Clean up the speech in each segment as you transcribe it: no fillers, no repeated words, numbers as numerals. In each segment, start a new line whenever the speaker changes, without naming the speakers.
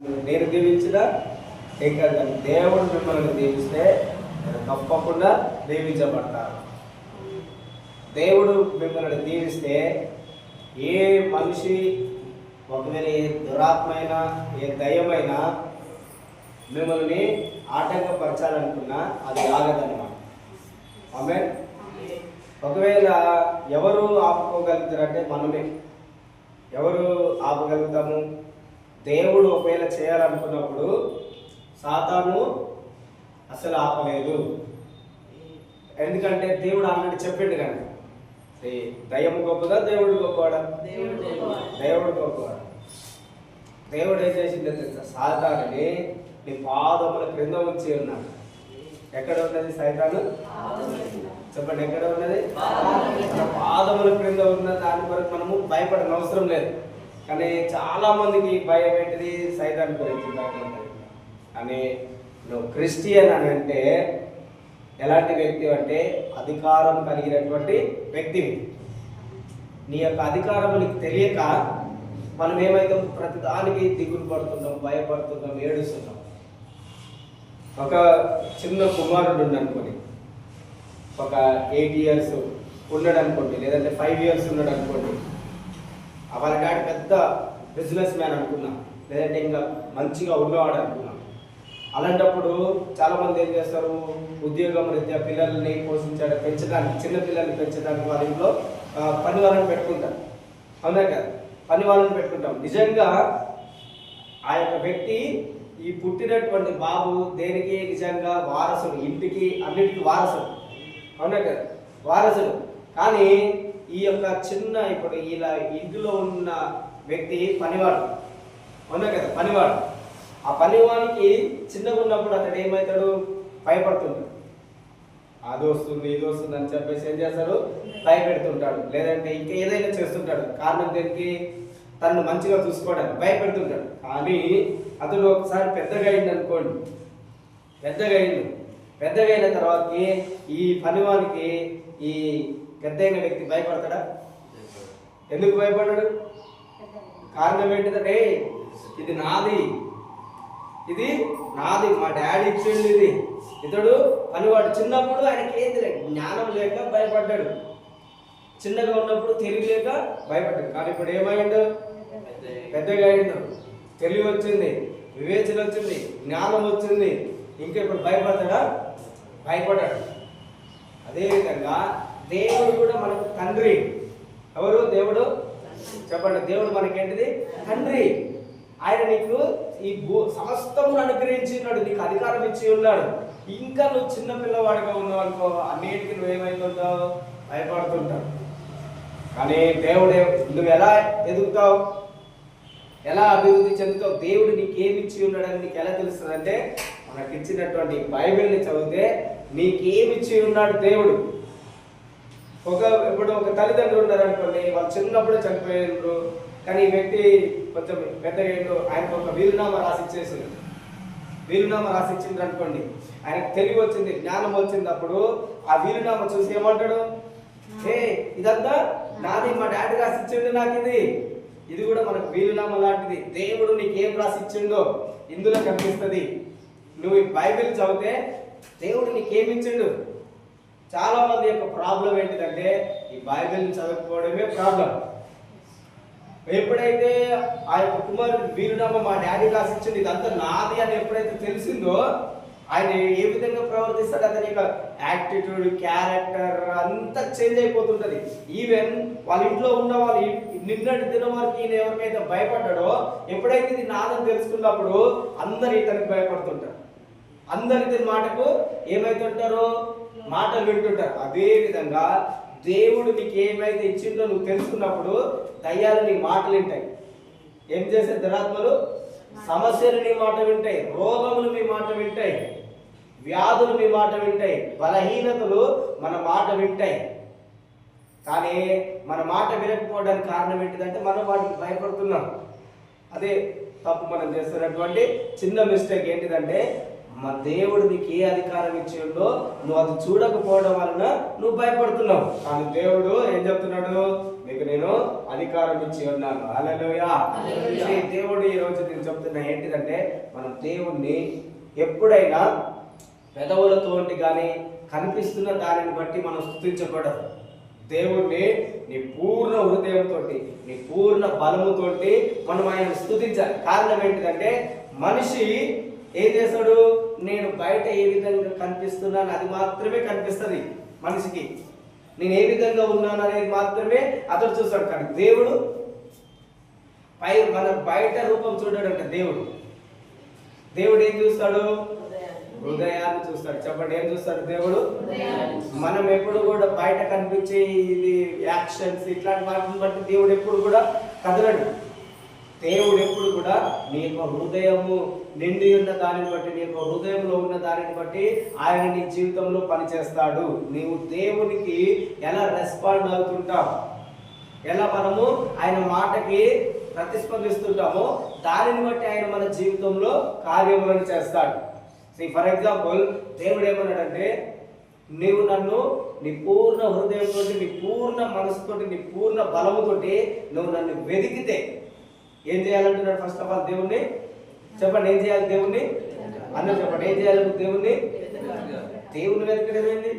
నేను దీవించిన ఏం కాదు, కానీ దేవుడు మిమ్మల్ని దీవిస్తే తప్పకుండా దీవించబడతారు. దేవుడు మిమ్మల్ని దీవిస్తే ఏ మనిషి ఒకవేళ ఏ దురాత్మైనా ఏ దయ్యమైనా మిమ్మల్ని ఆటంకపరచాలనుకున్నా అది ఆగదన్నమాట. ఆమె ఒకవేళ ఎవరు ఆపుకోగలుగుతారంటే మనమే. ఎవరు ఆపగలుగుతాము? దేవుడు ఒకవేళ చేయాలనుకున్నప్పుడు సాతాను అసలు ఆపలేదు. ఎందుకంటే దేవుడు ఆల్రెడీ చెప్పిండు కనుక. దయ్యము గొప్పదా, దేవుడు గొప్పవాడా? దేవుడు గొప్పవాడు. దేవుడు ఏం చేసిందో తెలుసా? సాతానుని నీ పాదముల క్రింద ఉంచి ఉన్నాడు. ఎక్కడ ఉన్నది సైతాను? చెప్పండి, ఎక్కడ ఉన్నది? పాదముల క్రింద ఉన్న దాని కొరకు మనము భయపడిన అవసరం లేదు. కానీ చాలా మందికి భయం ఏంటిది? సైతాన్ గురించి భయం ఉంటుంది. కానీ నువ్వు క్రిస్టియన్ అని అంటే ఎలాంటి వ్యక్తి అంటే అధికారం కలిగినటువంటి వ్యక్తివి. నీ యొక్క అధికారం నీకు తెలియక మనం ఏమైతే ప్రతిదానికి దిగులు పడుతున్నాం, భయపడుతున్నాం, ఏడుస్తున్నాం. ఒక చిన్న కుమారుడు అనుకోని, ఒక 8 years ఉన్నాడు అనుకోండి, లేదంటే 5 years ఉన్నాడు అనుకోండి. వాళ్ళ డాడీ పెద్ద బిజినెస్ మ్యాన్ అనుకున్నాం, లేదంటే ఇంకా మంచిగా ఉన్నవాడు అనుకున్నాం. అలాంటప్పుడు చాలామంది ఏం చేస్తారు? ఉద్యోగం రీత్యా పిల్లల్ని పెంచడానికి, చిన్న పిల్లల్ని పెంచడానికి వాళ్ళ ఇంట్లో పని వాళ్ళని పెట్టుకుంటారు. అవునా కదా? పని వాళ్ళని పెట్టుకుంటాం. నిజంగా ఆ యొక్క వ్యక్తి, ఈ పుట్టినటువంటి బాబు దేనికి నిజంగా వారసుడు, ఇంటికి అన్నిటికీ వారసుడు. అవునా కదా? వారసుడు. కానీ ఈ యొక్క చిన్న ఇప్పుడు ఇలా ఇంటిలో ఉన్న వ్యక్తి పనివాడు. అవునా కదా? పనివాడు. ఆ పనివానికి చిన్నగా ఉన్నప్పుడు అతడు ఏమవుతాడు? భయపడుతుంటాడు. అది వస్తుంది, ఇది వస్తుంది అని చెప్పేసి ఏం చేస్తాడు? భయపెడుతుంటాడు. లేదంటే ఇంకా ఏదైనా చేస్తుంటాడు. కారణం దేనికి? తను మంచిగా చూసుకోవడానికి భయపెడుతుంటాడు. కానీ అతడు ఒకసారి పెద్దగా అయింది అనుకోండి, పెద్దగా అయిన తర్వాత ఈ పనివానికి ఈ పెద్దయిన వ్యక్తి భయపడతాడా? ఎందుకు భయపడ్డాడు? కారణం ఏంటిదంటే ఇది నాది, మా డాడీ ఇచ్చింది. ఇతడు పనివాడు. చిన్నప్పుడు ఆయనకి ఏంది లేదు, జ్ఞానం లేక భయపడ్డాడు. చిన్నగా ఉన్నప్పుడు తెలివి లేక భయపడ్డాడు. కానీ ఇప్పుడు ఏమైండు? పెద్దగా అయిండు, తెలివి వచ్చింది, వివేచన వచ్చింది, జ్ఞానం వచ్చింది. ఇంకా ఇప్పుడు భయపడతాడా? భయపడ్డాడు. అదేవిధంగా దేవుడు కూడా మనకు తండ్రి. ఎవరు దేవుడు? చెప్పండి. దేవుడు మనకేంటిది? తండ్రి. ఆయన నీకు ఈ సమస్తమును అనుగ్రహించి ఉన్నాడు, నీకు అధికారం ఇచ్చి ఉన్నాడు. ఇంకా నువ్వు చిన్న పిల్లవాడిగా ఉన్నావు అనుకో, అన్నిటికీ నువ్వేమైతుంటావు? భయపడుతుంటావు. కానీ దేవుడే, నువ్వు ఎలా ఎదుగుతావు, ఎలా అభివృద్ధి చెందుతావు, దేవుడు నీకేమిచ్చి ఉన్నాడని నీకు ఎలా తెలుస్తుంది అంటే మనకి ఇచ్చినటువంటి బైబిల్ని చదివితే నీకేమిచ్చి ఉన్నాడు దేవుడు. ఇప్పుడు ఒక తల్లిదండ్రులు ఉన్నారు అనుకోండి, వాళ్ళు చిన్నప్పుడు చనిపోయారు. కానీ ఈ వ్యక్తి కొంచెం పెద్దగా ఆయనకు ఒక వీలునామా రాసిచ్చింది అనుకోండి. ఆయనకు తెలివి వచ్చింది, జ్ఞానం వచ్చింది. అప్పుడు ఆ వీలునామా చూసి ఏమంటాడు? ఇదంతా నాది, మా డాడీ రాసిచ్చిండు నాకు ఇది కూడా మనకు వీలునామా లాంటిది. దేవుడు నీకు ఏం రాసిచ్చిండో ఇందులో కనిపిస్తుంది. నువ్వు ఈ బైబిల్ చదివితే దేవుడు నీకేమిచ్చిండు. చాలా మంది యొక్క ప్రాబ్లం ఏంటిదంటే ఈ బైబిల్ని చదవకపోవడమే ప్రాబ్లం. ఎప్పుడైతే ఆ యొక్క కుమారుడు వీలునామా మా డాడీ రాసిచ్చింది, ఇదంతా నాది అని ఎప్పుడైతే తెలిసిందో ఆయన ఏ విధంగా ప్రవర్తిస్తాడు, అతని యొక్క యాటిట్యూడ్, క్యారెక్టర్ అంతా చేంజ్ అయిపోతుంటది. ఈవెన్ వాళ్ళ ఇంట్లో ఉన్న వాళ్ళు నిన్నటి దినం వరకు ఈయన ఎవరికైతే భయపడ్డాడో, ఎప్పుడైతే ఇది నాదని తెలుసుకున్నప్పుడు అందరు ఇతనికి భయపడుతుంటారు. అందరి ఇతని మాటకు ఏమైతుంటారో మాటలు వింటుంటారు. అదే విధంగా దేవుడు నీకు ఏమైతే ఇచ్చిందో నువ్వు తెలుసుకున్నప్పుడు దయ్యాలు నీ మాటలు వింటాయి. ఏం చేసే దురాత్మలు? సమస్యలు నీ మాట వింటాయి, రోగములు మీ మాట వింటాయి, వ్యాధులు మీ మాట వింటాయి, బలహీనతలు మన మాట వింటాయి. కానీ మన మాట వినకపోవడానికి కారణం ఏంటిదంటే మనం వాటికి భయపడుతున్నాం. అదే తప్పు మనం చేస్తున్నటువంటి చిన్న మిస్టేక్. ఏంటిదంటే మా దేవుడు నీకు ఏ అధికారం ఇచ్చిండో నువ్వు అది చూడకపోవడం వలన నువ్వు భయపడుతున్నావు. కానీ దేవుడు ఏం చెప్తున్నాడు? మీకు నేను అధికారం ఇచ్చి ఉన్నాను. హల్లెలూయా. దేవుడు ఈ రోజు నేను చెప్తున్నా ఏంటిదంటే, మనం దేవుణ్ణి ఎప్పుడైనా పెదవులతోటి కానీ కనిపిస్తున్న దానిని బట్టి మనం స్తుతించకూడదు. దేవుణ్ణి నీ పూర్ణ హృదయంతో, నీ పూర్ణ బలముతోటి మనం ఆయన స్తుతించాలి. కారణం ఏంటిదంటే, మనిషి ఏం చేస్తాడు, నేను బయట ఏ విధంగా కనిపిస్తున్నాను అది మాత్రమే కనిపిస్తుంది మనిషికి. నేను ఏ విధంగా ఉన్నాను అనేది మాత్రమే అతడు చూస్తాడు. కానీ దేవుడు మన బయట రూపం చూడాడంట. దేవుడు ఏం చూస్తాడు, హృదయాన్ని చూస్తాడు. చెప్పండి, ఏం చూస్తాడు దేవుడు? మనం ఎప్పుడు కూడా బయట కనిపించే ఇది యాక్షన్స్ ఇట్లాంటి వాటిని బట్టి దేవుడు ఎప్పుడు కూడా కదలడు. దేవుడు ఎప్పుడు కూడా నీ యొక్క హృదయము నిండి ఉన్న దానిని బట్టి, నీ యొక్క హృదయంలో ఉన్న దానిని బట్టి ఆయన నీ జీవితంలో పనిచేస్తాడు. నీవు దేవునికి ఎలా రెస్పాండ్ అవుతుంటావు, ఎలా మనము ఆయన మాటకి ప్రతిస్పందిస్తుంటామో దానిని బట్టి ఆయన మన జీవితంలో కార్యములను చేస్తాడు. ఫర్ ఎగ్జాంపుల్, దేవుడు ఏమన్నాడంటే, నీవు నన్ను నీ పూర్ణ హృదయంతో, నీ పూర్ణ మనసుతోటి, నీ పూర్ణ బలముతోటి నువ్వు నన్ను వెతికితే ఏం చేయాలంటున్నాడు? ఫస్ట్ ఆఫ్ ఆల్ దేవుణ్ణి చెప్పండి, ఏం చేయాలి? దేవుణ్ణి అన్న చెప్పండి, ఏం చేయాలి? దేవుణ్ణి వెతకడం ఏంటి?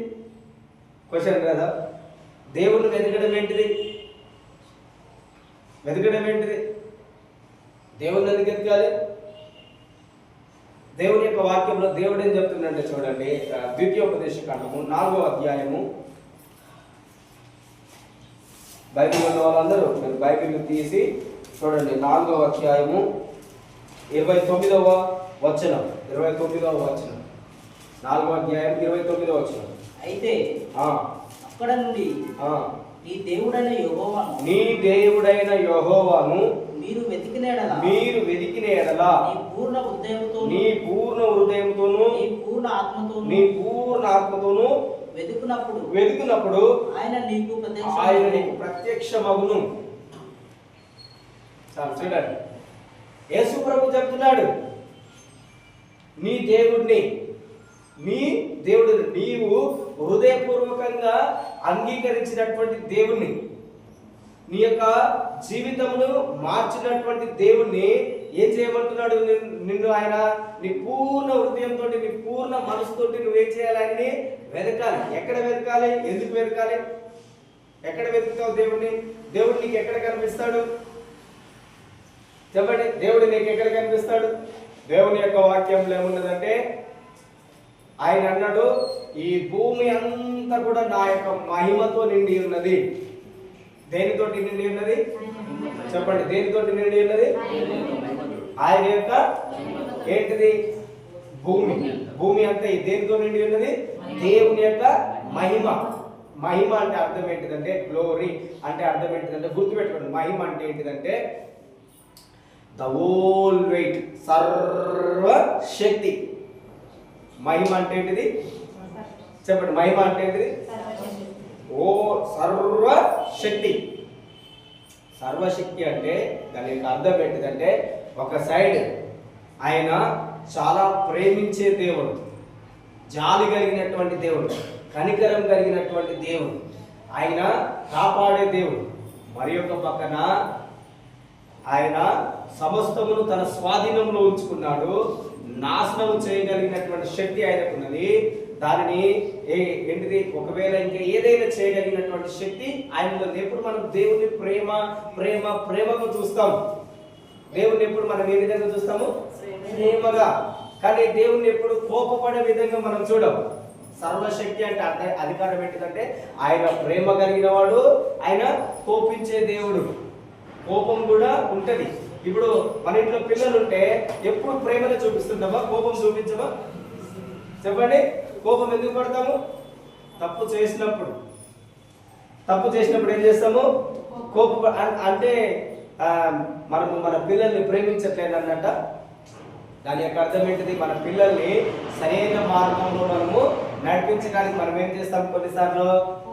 క్వశ్చన్ కదా. దేవుణ్ణి వెతకడం ఏంటిది? దేవుణ్ణి ఎందుకు వెతకాలి? దేవుని యొక్క వాక్యంలో దేవుడు ఏం చెప్తుందంటే చూడండి, ద్వితీయోపదేశకాండము 4వ అధ్యాయము. బైబిల్ ఉన్న వాళ్ళందరూ మీరు బైబిల్ తీసి చూడండి. 4వ అధ్యాయము 29వ వచనం. 4వ అధ్యాయం 29వ వచనం.
అయితే అక్కడ నుండి నీ దేవుడైన యెహోవాను మీరు వెతికిన ఎడల నీ పూర్ణ హృదయముతోను నీ పూర్ణ ఆత్మతోను వెతుకునప్పుడు ఆయన నీకు ప్రత్యక్షమగును. చూడండి, యేసు ప్రభు చెప్తున్నాడు, నీ దేవుడు నీవు హృదయపూర్వకంగా అంగీకరించినటువంటి దేవుణ్ణి, నీ యొక్క జీవితమును మార్చినటువంటి దేవుణ్ణి ఏం చేయమంటున్నాడు? నిన్ను ఆయన నీ పూర్ణ హృదయంతో, నీ పూర్ణ మనసుతోటి నువ్వేం చేయాలి? ఆయన్ని వెతకాలి. ఎక్కడ వెతకాలి? ఎందుకు వెతకాలి? ఎక్కడ వెతుకుతావు దేవుణ్ణి? దేవుడు నీకు ఎక్కడ కనిపిస్తాడు? చెప్పండి, దేవుడు నీకు ఎక్కడ కనిపిస్తాడు? దేవుని యొక్క వాక్యంలో ఏమున్నదంటే, ఆయన అన్నాడు, ఈ భూమి అంతా కూడా నా యొక్క మహిమతో నిండి ఉన్నది. దేనితోటి నిండి ఉన్నది? చెప్పండి, దేనితోటి నిండి ఉన్నది? ఆయన యొక్క ఏంటిది? భూమి అంతా దేనితో నిండి ఉన్నది? దేవుని యొక్క మహిమ. మహిమ అంటే అర్థం ఏంటిదంటే, గ్లోరీ అంటే అర్థం ఏంటిదంటే, గుర్తుపెట్టుకోండి, మహిమ అంటే ఏంటిదంటే ద హోల్ వెయిట్, సర్వ శక్తి. మహిమ అంటే ఏంటిది? చెప్పండి, మహిమ అంటే ఏంటిది? ఓ సర్వ శక్తి. సర్వశక్తి అంటే దాని యొక్క అర్థం ఏంటిదంటే, ఒక సైడ్ ఆయన చాలా ప్రేమించే దేవుడు, జాలి కలిగినటువంటి దేవుడు, కనికరం కలిగినటువంటి దేవుడు, ఆయన కాపాడే దేవుడు. మరి ఒక పక్కన ఆయన సమస్తమును తన స్వాధీనంలో ఉంచుకున్నాడు. నాశనం చేయగలిగినటువంటి శక్తి ఆయనకున్నది. దానిని ఏంటిది? ఒకవేళ ఇంకా ఏదైనా చేయగలిగినటువంటి శక్తి ఆయనలో. ఎప్పుడు మనం దేవుని ప్రేమగా చూస్తాం. దేవుని ఎప్పుడు మనం ఏ విధంగా చూస్తాము? ప్రేమగా. కానీ దేవుణ్ణి ఎప్పుడు కోపపడే విధంగా మనం చూడము. సర్వశక్తి అంటే అధికారం ఏంటిదంటే, ఆయన ప్రేమ కలిగిన వాడు, ఆయన కోపించే దేవుడు. కోపం కూడా ఉంటది. ఇప్పుడు మన ఇంట్లో పిల్లలు ఉంటే ఎప్పుడు ప్రేమను చూపిస్తుంటామా? కోపం చూపించమా? చెప్పండి, కోపం ఎందుకు పడతాము? తప్పు చేసినప్పుడు ఏం చేస్తాము? కోపం అంటే మనము మన పిల్లల్ని ప్రేమించట్లేదు అన్నట్ట. దాని యొక్క అర్థం ఏంటిది? మన పిల్లల్ని సరైన మార్గంలో మనము నడిపించడానికి మనం ఏం చేస్తాం? కొన్నిసార్లు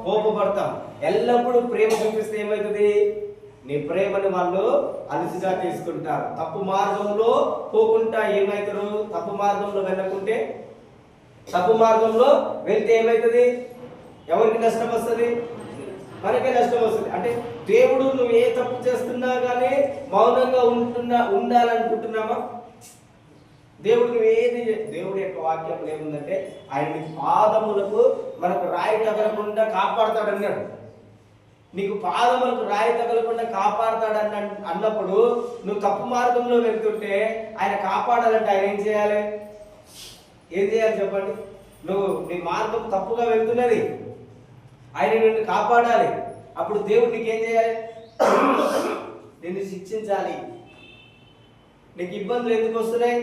కోపపడతాం. ఎల్లప్పుడూ ప్రేమ చూపిస్తే ఏమవుతుంది? నీ ప్రేమను వాళ్ళు అలసిగా తీసుకుంటారు. తప్పు మార్గంలో పోకుండా ఏమవుతారు? తప్పు మార్గంలో వెళ్ళకుంటే, తప్పు మార్గంలో వెళ్తే ఏమవుతుంది? ఎవరికి నష్టం వస్తుంది? మనకే నష్టం వస్తుంది. అంటే దేవుడు నువ్వు ఏ తప్పు చేస్తున్నా కానీ మౌనంగా ఉండాలనుకుంటున్నామా? దేవుడు దేవుడి యొక్క వాక్యం ఏముందంటే ఆయన పాదములకు మనకు రాయి తగలకుండా కాపాడతాడన్నాడు. నీకు పాదములకు రాయి తగలకుండా కాపాడతాడని అన్నప్పుడు నువ్వు తప్పు మార్గంలో వెళ్తుంటే ఆయన కాపాడాలంటే ఆయన ఏం చేయాలి చెప్పండి? నువ్వు నీ మార్గం తప్పుగా వెళ్తున్నది, ఆయన నిన్ను కాపాడాలి. అప్పుడు దేవుడు నీకేం చేయాలి? నిన్ను శిక్షించాలి. నీకు ఇబ్బందులు ఎందుకు వస్తున్నాయి,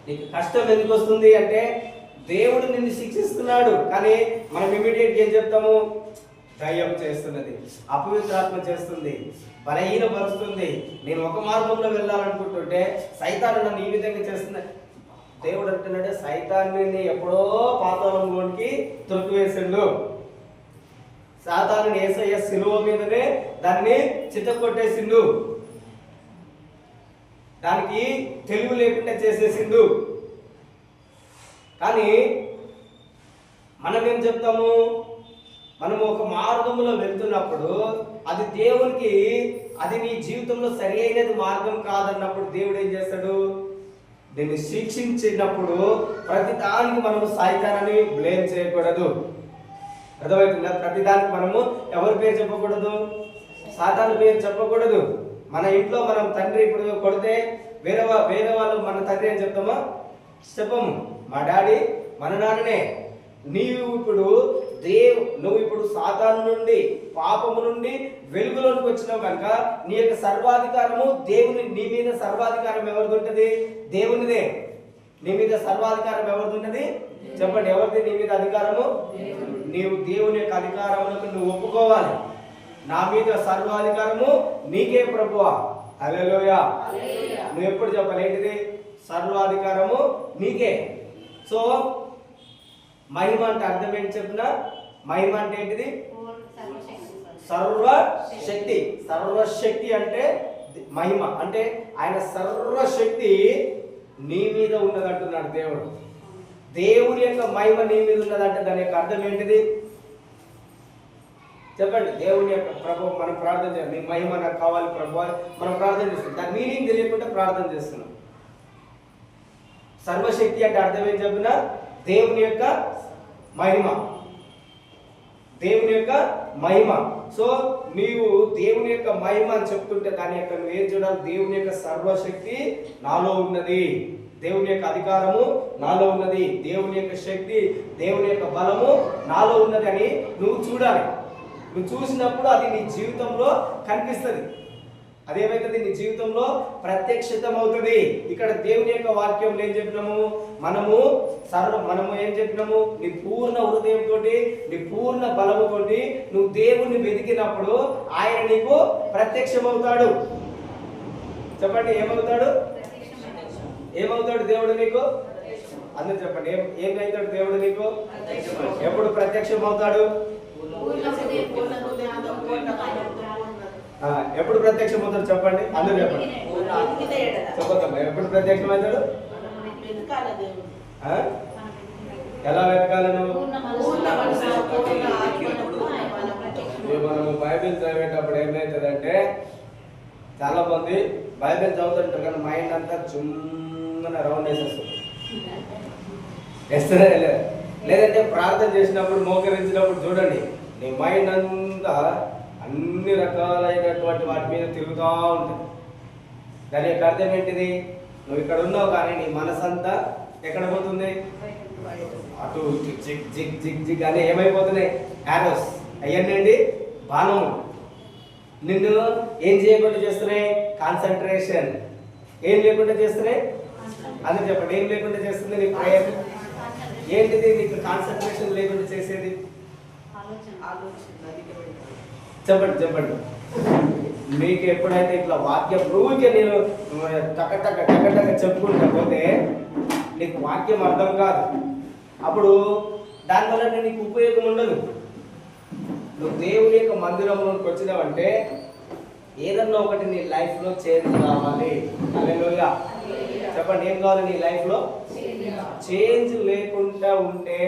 నీకు కష్టం ఎందుకు వస్తుంది అంటే దేవుడు నిన్ను శిక్షిస్తున్నాడు. కానీ మనం ఇమీడియట్గా ఏం చెప్తాము? దయ్యం చేస్తున్నది, అపవిత్రాత్మ చేస్తుంది, బలహీనపరుస్తుంది, నేను ఒక మార్గంలో వెళ్ళాలనుకుంటుంటే సైతాను నన్ను ఈ విధంగా చేస్తుంది. దేవుడు అంటున్నాడు సైతాన్ని ఎప్పుడో పాతాళంలోనికి తొక్కివేసిండు. సాతాను యేసయ్య శిలువ మీదనే దాన్ని చితకొట్టేసిండు, దానికి తెలివి లేకుండా చేసేసిండు. కానీ మనం ఏం చెప్తాము? మనము ఒక మార్గంలో వెళ్తున్నప్పుడు అది దేవునికి అది నీ జీవితంలో సరి అయినది మార్గం కాదన్నప్పుడు దేవుడు ఏం చేస్తాడు? దీన్ని శిక్షించినప్పుడు ప్రతి దానికి మనము సైతాన్ని బ్లేమ్ చేయకూడదు. అర్థమవుతుందా? ప్రతి దానికి మనము ఎవరి పేరు చెప్పకూడదు, సాతాను పేరు చెప్పకూడదు. మన ఇంట్లో మనం తండ్రి ఇప్పుడు కొడితే వేరే వాళ్ళు మన తండ్రి అని చెప్తామా? చెప్పము. మా డాడీ మన నాన్ననే. నువ్వు ఇప్పుడు సాతాను నుండి పాపము నుండి వెలుగులోనికి వచ్చినావు కనుక నీ యొక్క సర్వాధికారము నీ మీద సర్వాధికారం ఎవరిది ఉంటుంది? దేవునిదే. నీ మీద సర్వాధికారం ఎవరిది ఉంటుంది? చెప్పండి, ఎవరిది నీ మీద అధికారము? నీవు దేవుని యొక్క అధికారములకు నువ్వు ఒప్పుకోవాలి. నా మీద సర్వాధికారము నీకే ప్రభువా. హల్లెలూయా. నువ్వు ఎప్పుడు చెప్పాలి ఏంటిది? సర్వాధికారము నీకే. సో మహిమ అంటే అర్థం ఏంటి చెప్పిన? మహిమ అంటే ఏంటిది? సర్వశక్తి. సర్వశక్తి అంటే మహిమ అంటే ఆయన సర్వశక్తి నీ మీద ఉన్నదంటున్నాడు దేవుడు. దేవుని యొక్క మహిమ నీ మీద ఉన్నదంటే దాని యొక్క అర్థం ఏంటిది చెప్పండి? దేవుని యొక్క ప్రభు మనం ప్రార్థన చేయాలి. నీ మహిమ నాకు కావాలి ప్రభు మనం ప్రార్థన చేస్తున్నాం. దాని మీనింగ్ తెలియకుండా ప్రార్థన చేస్తున్నాం. సర్వశక్తి అంటే అర్థం ఏం చెప్పినా? దేవుని యొక్క మహిమ, దేవుని యొక్క మహిమ. సో నీవు దేవుని యొక్క మహిమ అని చెప్తుంటే దాని యొక్క నువ్వు ఏం చూడాలి? దేవుని యొక్క సర్వశక్తి నాలో ఉన్నది, దేవుని యొక్క అధికారము నాలో ఉన్నది, దేవుని యొక్క శక్తి దేవుని యొక్క బలము నాలో ఉన్నది అని నువ్వు చూడాలి. నువ్వు చూసినప్పుడు అది నీ జీవితంలో కనిపిస్తుంది. అదేమైతుంది? నీ జీవితంలో ప్రత్యక్షితం అవుతుంది. ఇక్కడ దేవుని యొక్క వాక్యం ఏం చెప్పినాము? మనము ఏం చెప్పినాము? నీ పూర్ణ హృదయంతో నీ పూర్ణ బలముతో నువ్వు దేవుణ్ణి వెతికినప్పుడు ఆయన నీకు ప్రత్యక్షమవుతాడు. చెప్పండి, ఏమవుతాడు? ఏమవుతాడు దేవుడు నీకు? అందరూ చెప్పండి, ఏమైతాడు దేవుడు నీకు? ఎప్పుడు ప్రత్యక్షం అవుతాడు? ఎప్పుడు ప్రత్యక్షం అవుతాడు చెప్పండి, అందరూ చెప్పండి. చెప్పొద్దమ్మా, ఎప్పుడు ప్రత్యక్షం అవుతాడు? ఎలా వెతకాలి నువ్వు? మనము బైబిల్ చదివేటప్పుడు ఏమైతుందంటే చాలా మంది బైబిల్ చదువుతుంటారు కానీ మైండ్ అంతా చుమ్మన రౌండ్ వేసేస్తుంది. వేస్తారా? లేదంటే ప్రార్థన చేసినప్పుడు మోకరించినప్పుడు చూడండి నీ మైండ్ అంతా అన్ని రకాలైనటువంటి వాటి మీద తిరుగుతూ ఉంటుంది. దాని యొక్క అర్థం ఏంటిది? నువ్వు ఇక్కడ ఉన్నావు కానీ నీ మనసంతా ఎక్కడ పోతుంది? అటు జిగ్ జిగ్ జిగ్ జిగ్ అని ఏమైపోతున్నాయి? యారోస్ అయ్యండి బాణము నిన్ను ఏం చేయకుండా చేస్తున్నాయి? కాన్సన్ట్రేషన్ ఏం లేకుండా చేస్తున్నాయి? అని చెప్పండి, ఏం లేకుండా చేస్తుంది? నీ ప్రేయర్ ఏంటిది? నీకు కాన్సన్ట్రేషన్ లేకుండా చేసేది చెప్పండి. మీకు ఎప్పుడైతే ఇట్లా వాక్యం రోజుకే నేను టక చెప్పుకుంటా పోతే నీకు వాక్యం అర్థం కాదు. అప్పుడు దానివల్ల నీకు ఉపయోగం ఉండదు. నువ్వు దేవుని యొక్క మందిరంలోకి వచ్చినావంటే ఏదన్నా ఒకటి నీ లైఫ్లో చేంజ్ కావాలి. హల్లెలూయా. చెప్పండి, ఏం కావాలి నీ లైఫ్లో? చేంజ్ లేకుండా ఉంటే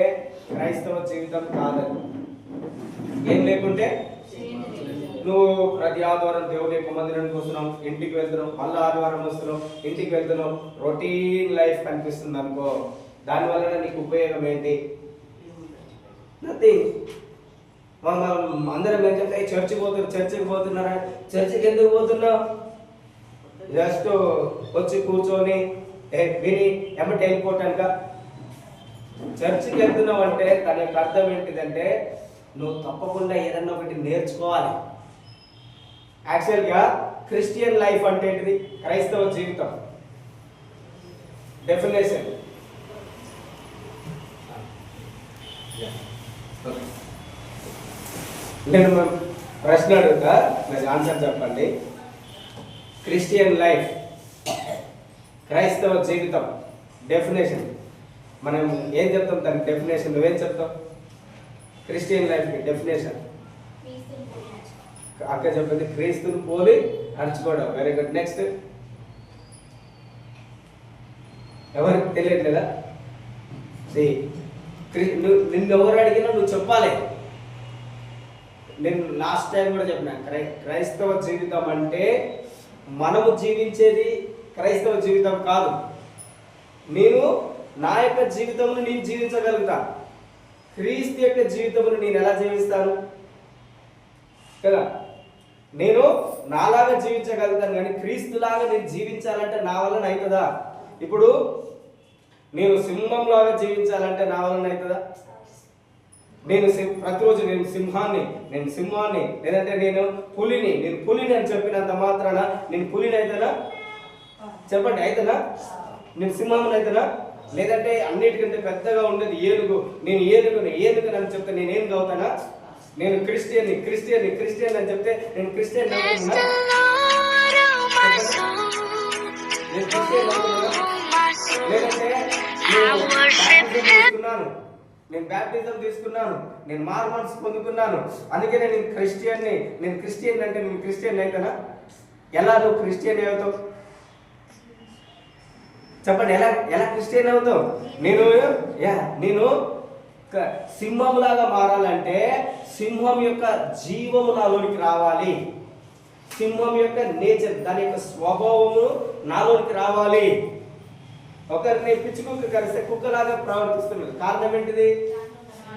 క్రైస్తవ జీవితం కాదని. ఏం లేకుంటే నువ్వు ప్రతి ఆదివారం దేవుని యొక్క మందిరానికి వస్తున్నావు, ఇంటికి వెళ్తున్నావు, మళ్ళీ ఆదివారం వస్తున్నావు, ఇంటికి వెళ్తున్నావు, రొటీన్ లైఫ్ కనిపిస్తుంది అనుకో, దానివల్ల నీకు ఉపయోగం ఏంటి? నథింగ్. మనం అందరం ఏం చెప్తే చర్చికి పోతున్నారా? చర్చికి ఎందుకు పోతున్నావు? జస్ట్ వచ్చి కూర్చొని విని ఎమ్మటి వెళ్ళిపోవటానిక? చర్చికి వెళ్తున్నావు అంటే దాని యొక్క అర్థం ఏంటిదంటే నువ్వు తప్పకుండా ఏదన్నా ఒకటి నేర్చుకోవాలి. యాక్చువల్గా క్రిస్టియన్ లైఫ్ అంటే ఏంటిది? క్రైస్తవ జీవితం డెఫినేషన్. నేను ప్రశ్న అడుగుతా, నాకు ఆన్సర్ చెప్పండి. క్రిస్టియన్ లైఫ్, క్రైస్తవ జీవితం డెఫినేషన్ మనం ఏం చెప్తాం? దానికి డెఫినేషన్ నువ్వేం చెప్తావు? క్రిస్టియన్ లైఫ్కి డెఫినేషన్ అక్క చెప్పింది, క్రీస్తుని పోలి నడుచుకోవడం. Very good. నెక్స్ట్ ఎవరికి తెలియట్లేదా? నిన్ను ఎవరు అడిగినా నువ్వు చెప్పాలి. నేను లాస్ట్ టైం కూడా చెప్పిన, క్రైస్తవ జీవితం అంటే మనము జీవించేది క్రైస్తవ జీవితం కాదు. నేను నా యొక్క జీవితంలో నేను జీవించగలుగుతా, క్రీస్తు యొక్క జీవితంలో నేను ఎలా జీవిస్తాను కదా? నేను నాలాగా జీవించగలుగుతాను, కానీ క్రీస్తులాగా నేను జీవించాలంటే నా వలన అవుతుందా? ఇప్పుడు నేను సింహంలాగా జీవించాలంటే నా వలన అవుతుందా? నేను ప్రతిరోజు నేను సింహాన్ని లేదంటే నేను పులిని అని చెప్పినంత మాత్రాన నేను పులిని అవుతానా? చెప్పండి, అవుతానా? నేను సింహాన్ని అవుతానా? లేదంటే అన్నిటికంటే పెద్దగా ఉండేది ఏనుగు, నేను ఏనుగుని అని చెప్తే నేనేం అవుతానా? నేను క్రిస్టియన్ అని చెప్తే నేను క్రిస్టియన్ అవుతున్నా? లేదంటే నేను బ్యాప్టిజం తీసుకున్నాను, నేను మార్మన్స్ పొందుకున్నాను, అందుకే నేను క్రిస్టియన్ అంటే నేను క్రిస్టియన్ అవుతానా? ఎలా నువ్వు క్రిస్టియన్ అవుతావు? చెప్పండి, ఎలా క్రిస్టియన్ అవుతావు? నేను సింహంలాగా మారాలంటే సింహం యొక్క జీవము నాలోనికి రావాలి, సింహం యొక్క నేచర్, దాని యొక్క స్వభావము నాలోనికి రావాలి. ఒకరిని పిచ్చి కుక్క కలిస్తే కుక్కలాగా ప్రవర్తిస్తున్నది. కారణం ఏంటిది?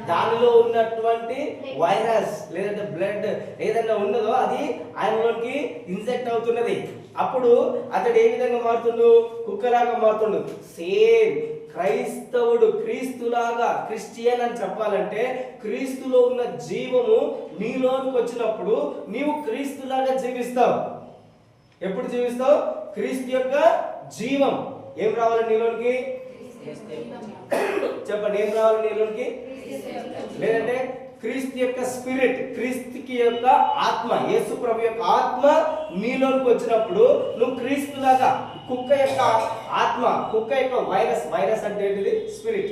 దానిలో ఉన్నటువంటి వైరస్ లేదంటే బ్లడ్ ఏదైనా ఉన్నదో అది ఆయనలోకి ఇన్జెక్ట్ అవుతున్నది. అప్పుడు అతడు ఏ విధంగా మారుతుండు? కుక్కలాగా మారుతుండు. సేమ్ క్రైస్తవుడు క్రీస్తులాగా, క్రిస్టియన్ అని చెప్పాలంటే క్రీస్తులో ఉన్న జీవము నీలోనికి వచ్చినప్పుడు నీవు క్రీస్తులాగా జీవిస్తావు. ఎప్పుడు జీవిస్తావు? క్రీస్తు యొక్క జీవం ఏం రావాలి నీలోనికి? చెప్పండి, ఏం రావాలి నీలోనికి? లేదంటే క్రీస్తు యొక్క స్పిరిట్, క్రీస్తుకి యొక్క ఆత్మ, యేసు ప్రభు యొక్క ఆత్మ నీలోనికి వచ్చినప్పుడు నువ్వు క్రీస్తులాగా, కుక్క యొక్క ఆత్మ, కుక్క యొక్క వైరస్ అంటే ఏంటిది? స్పిరిట్.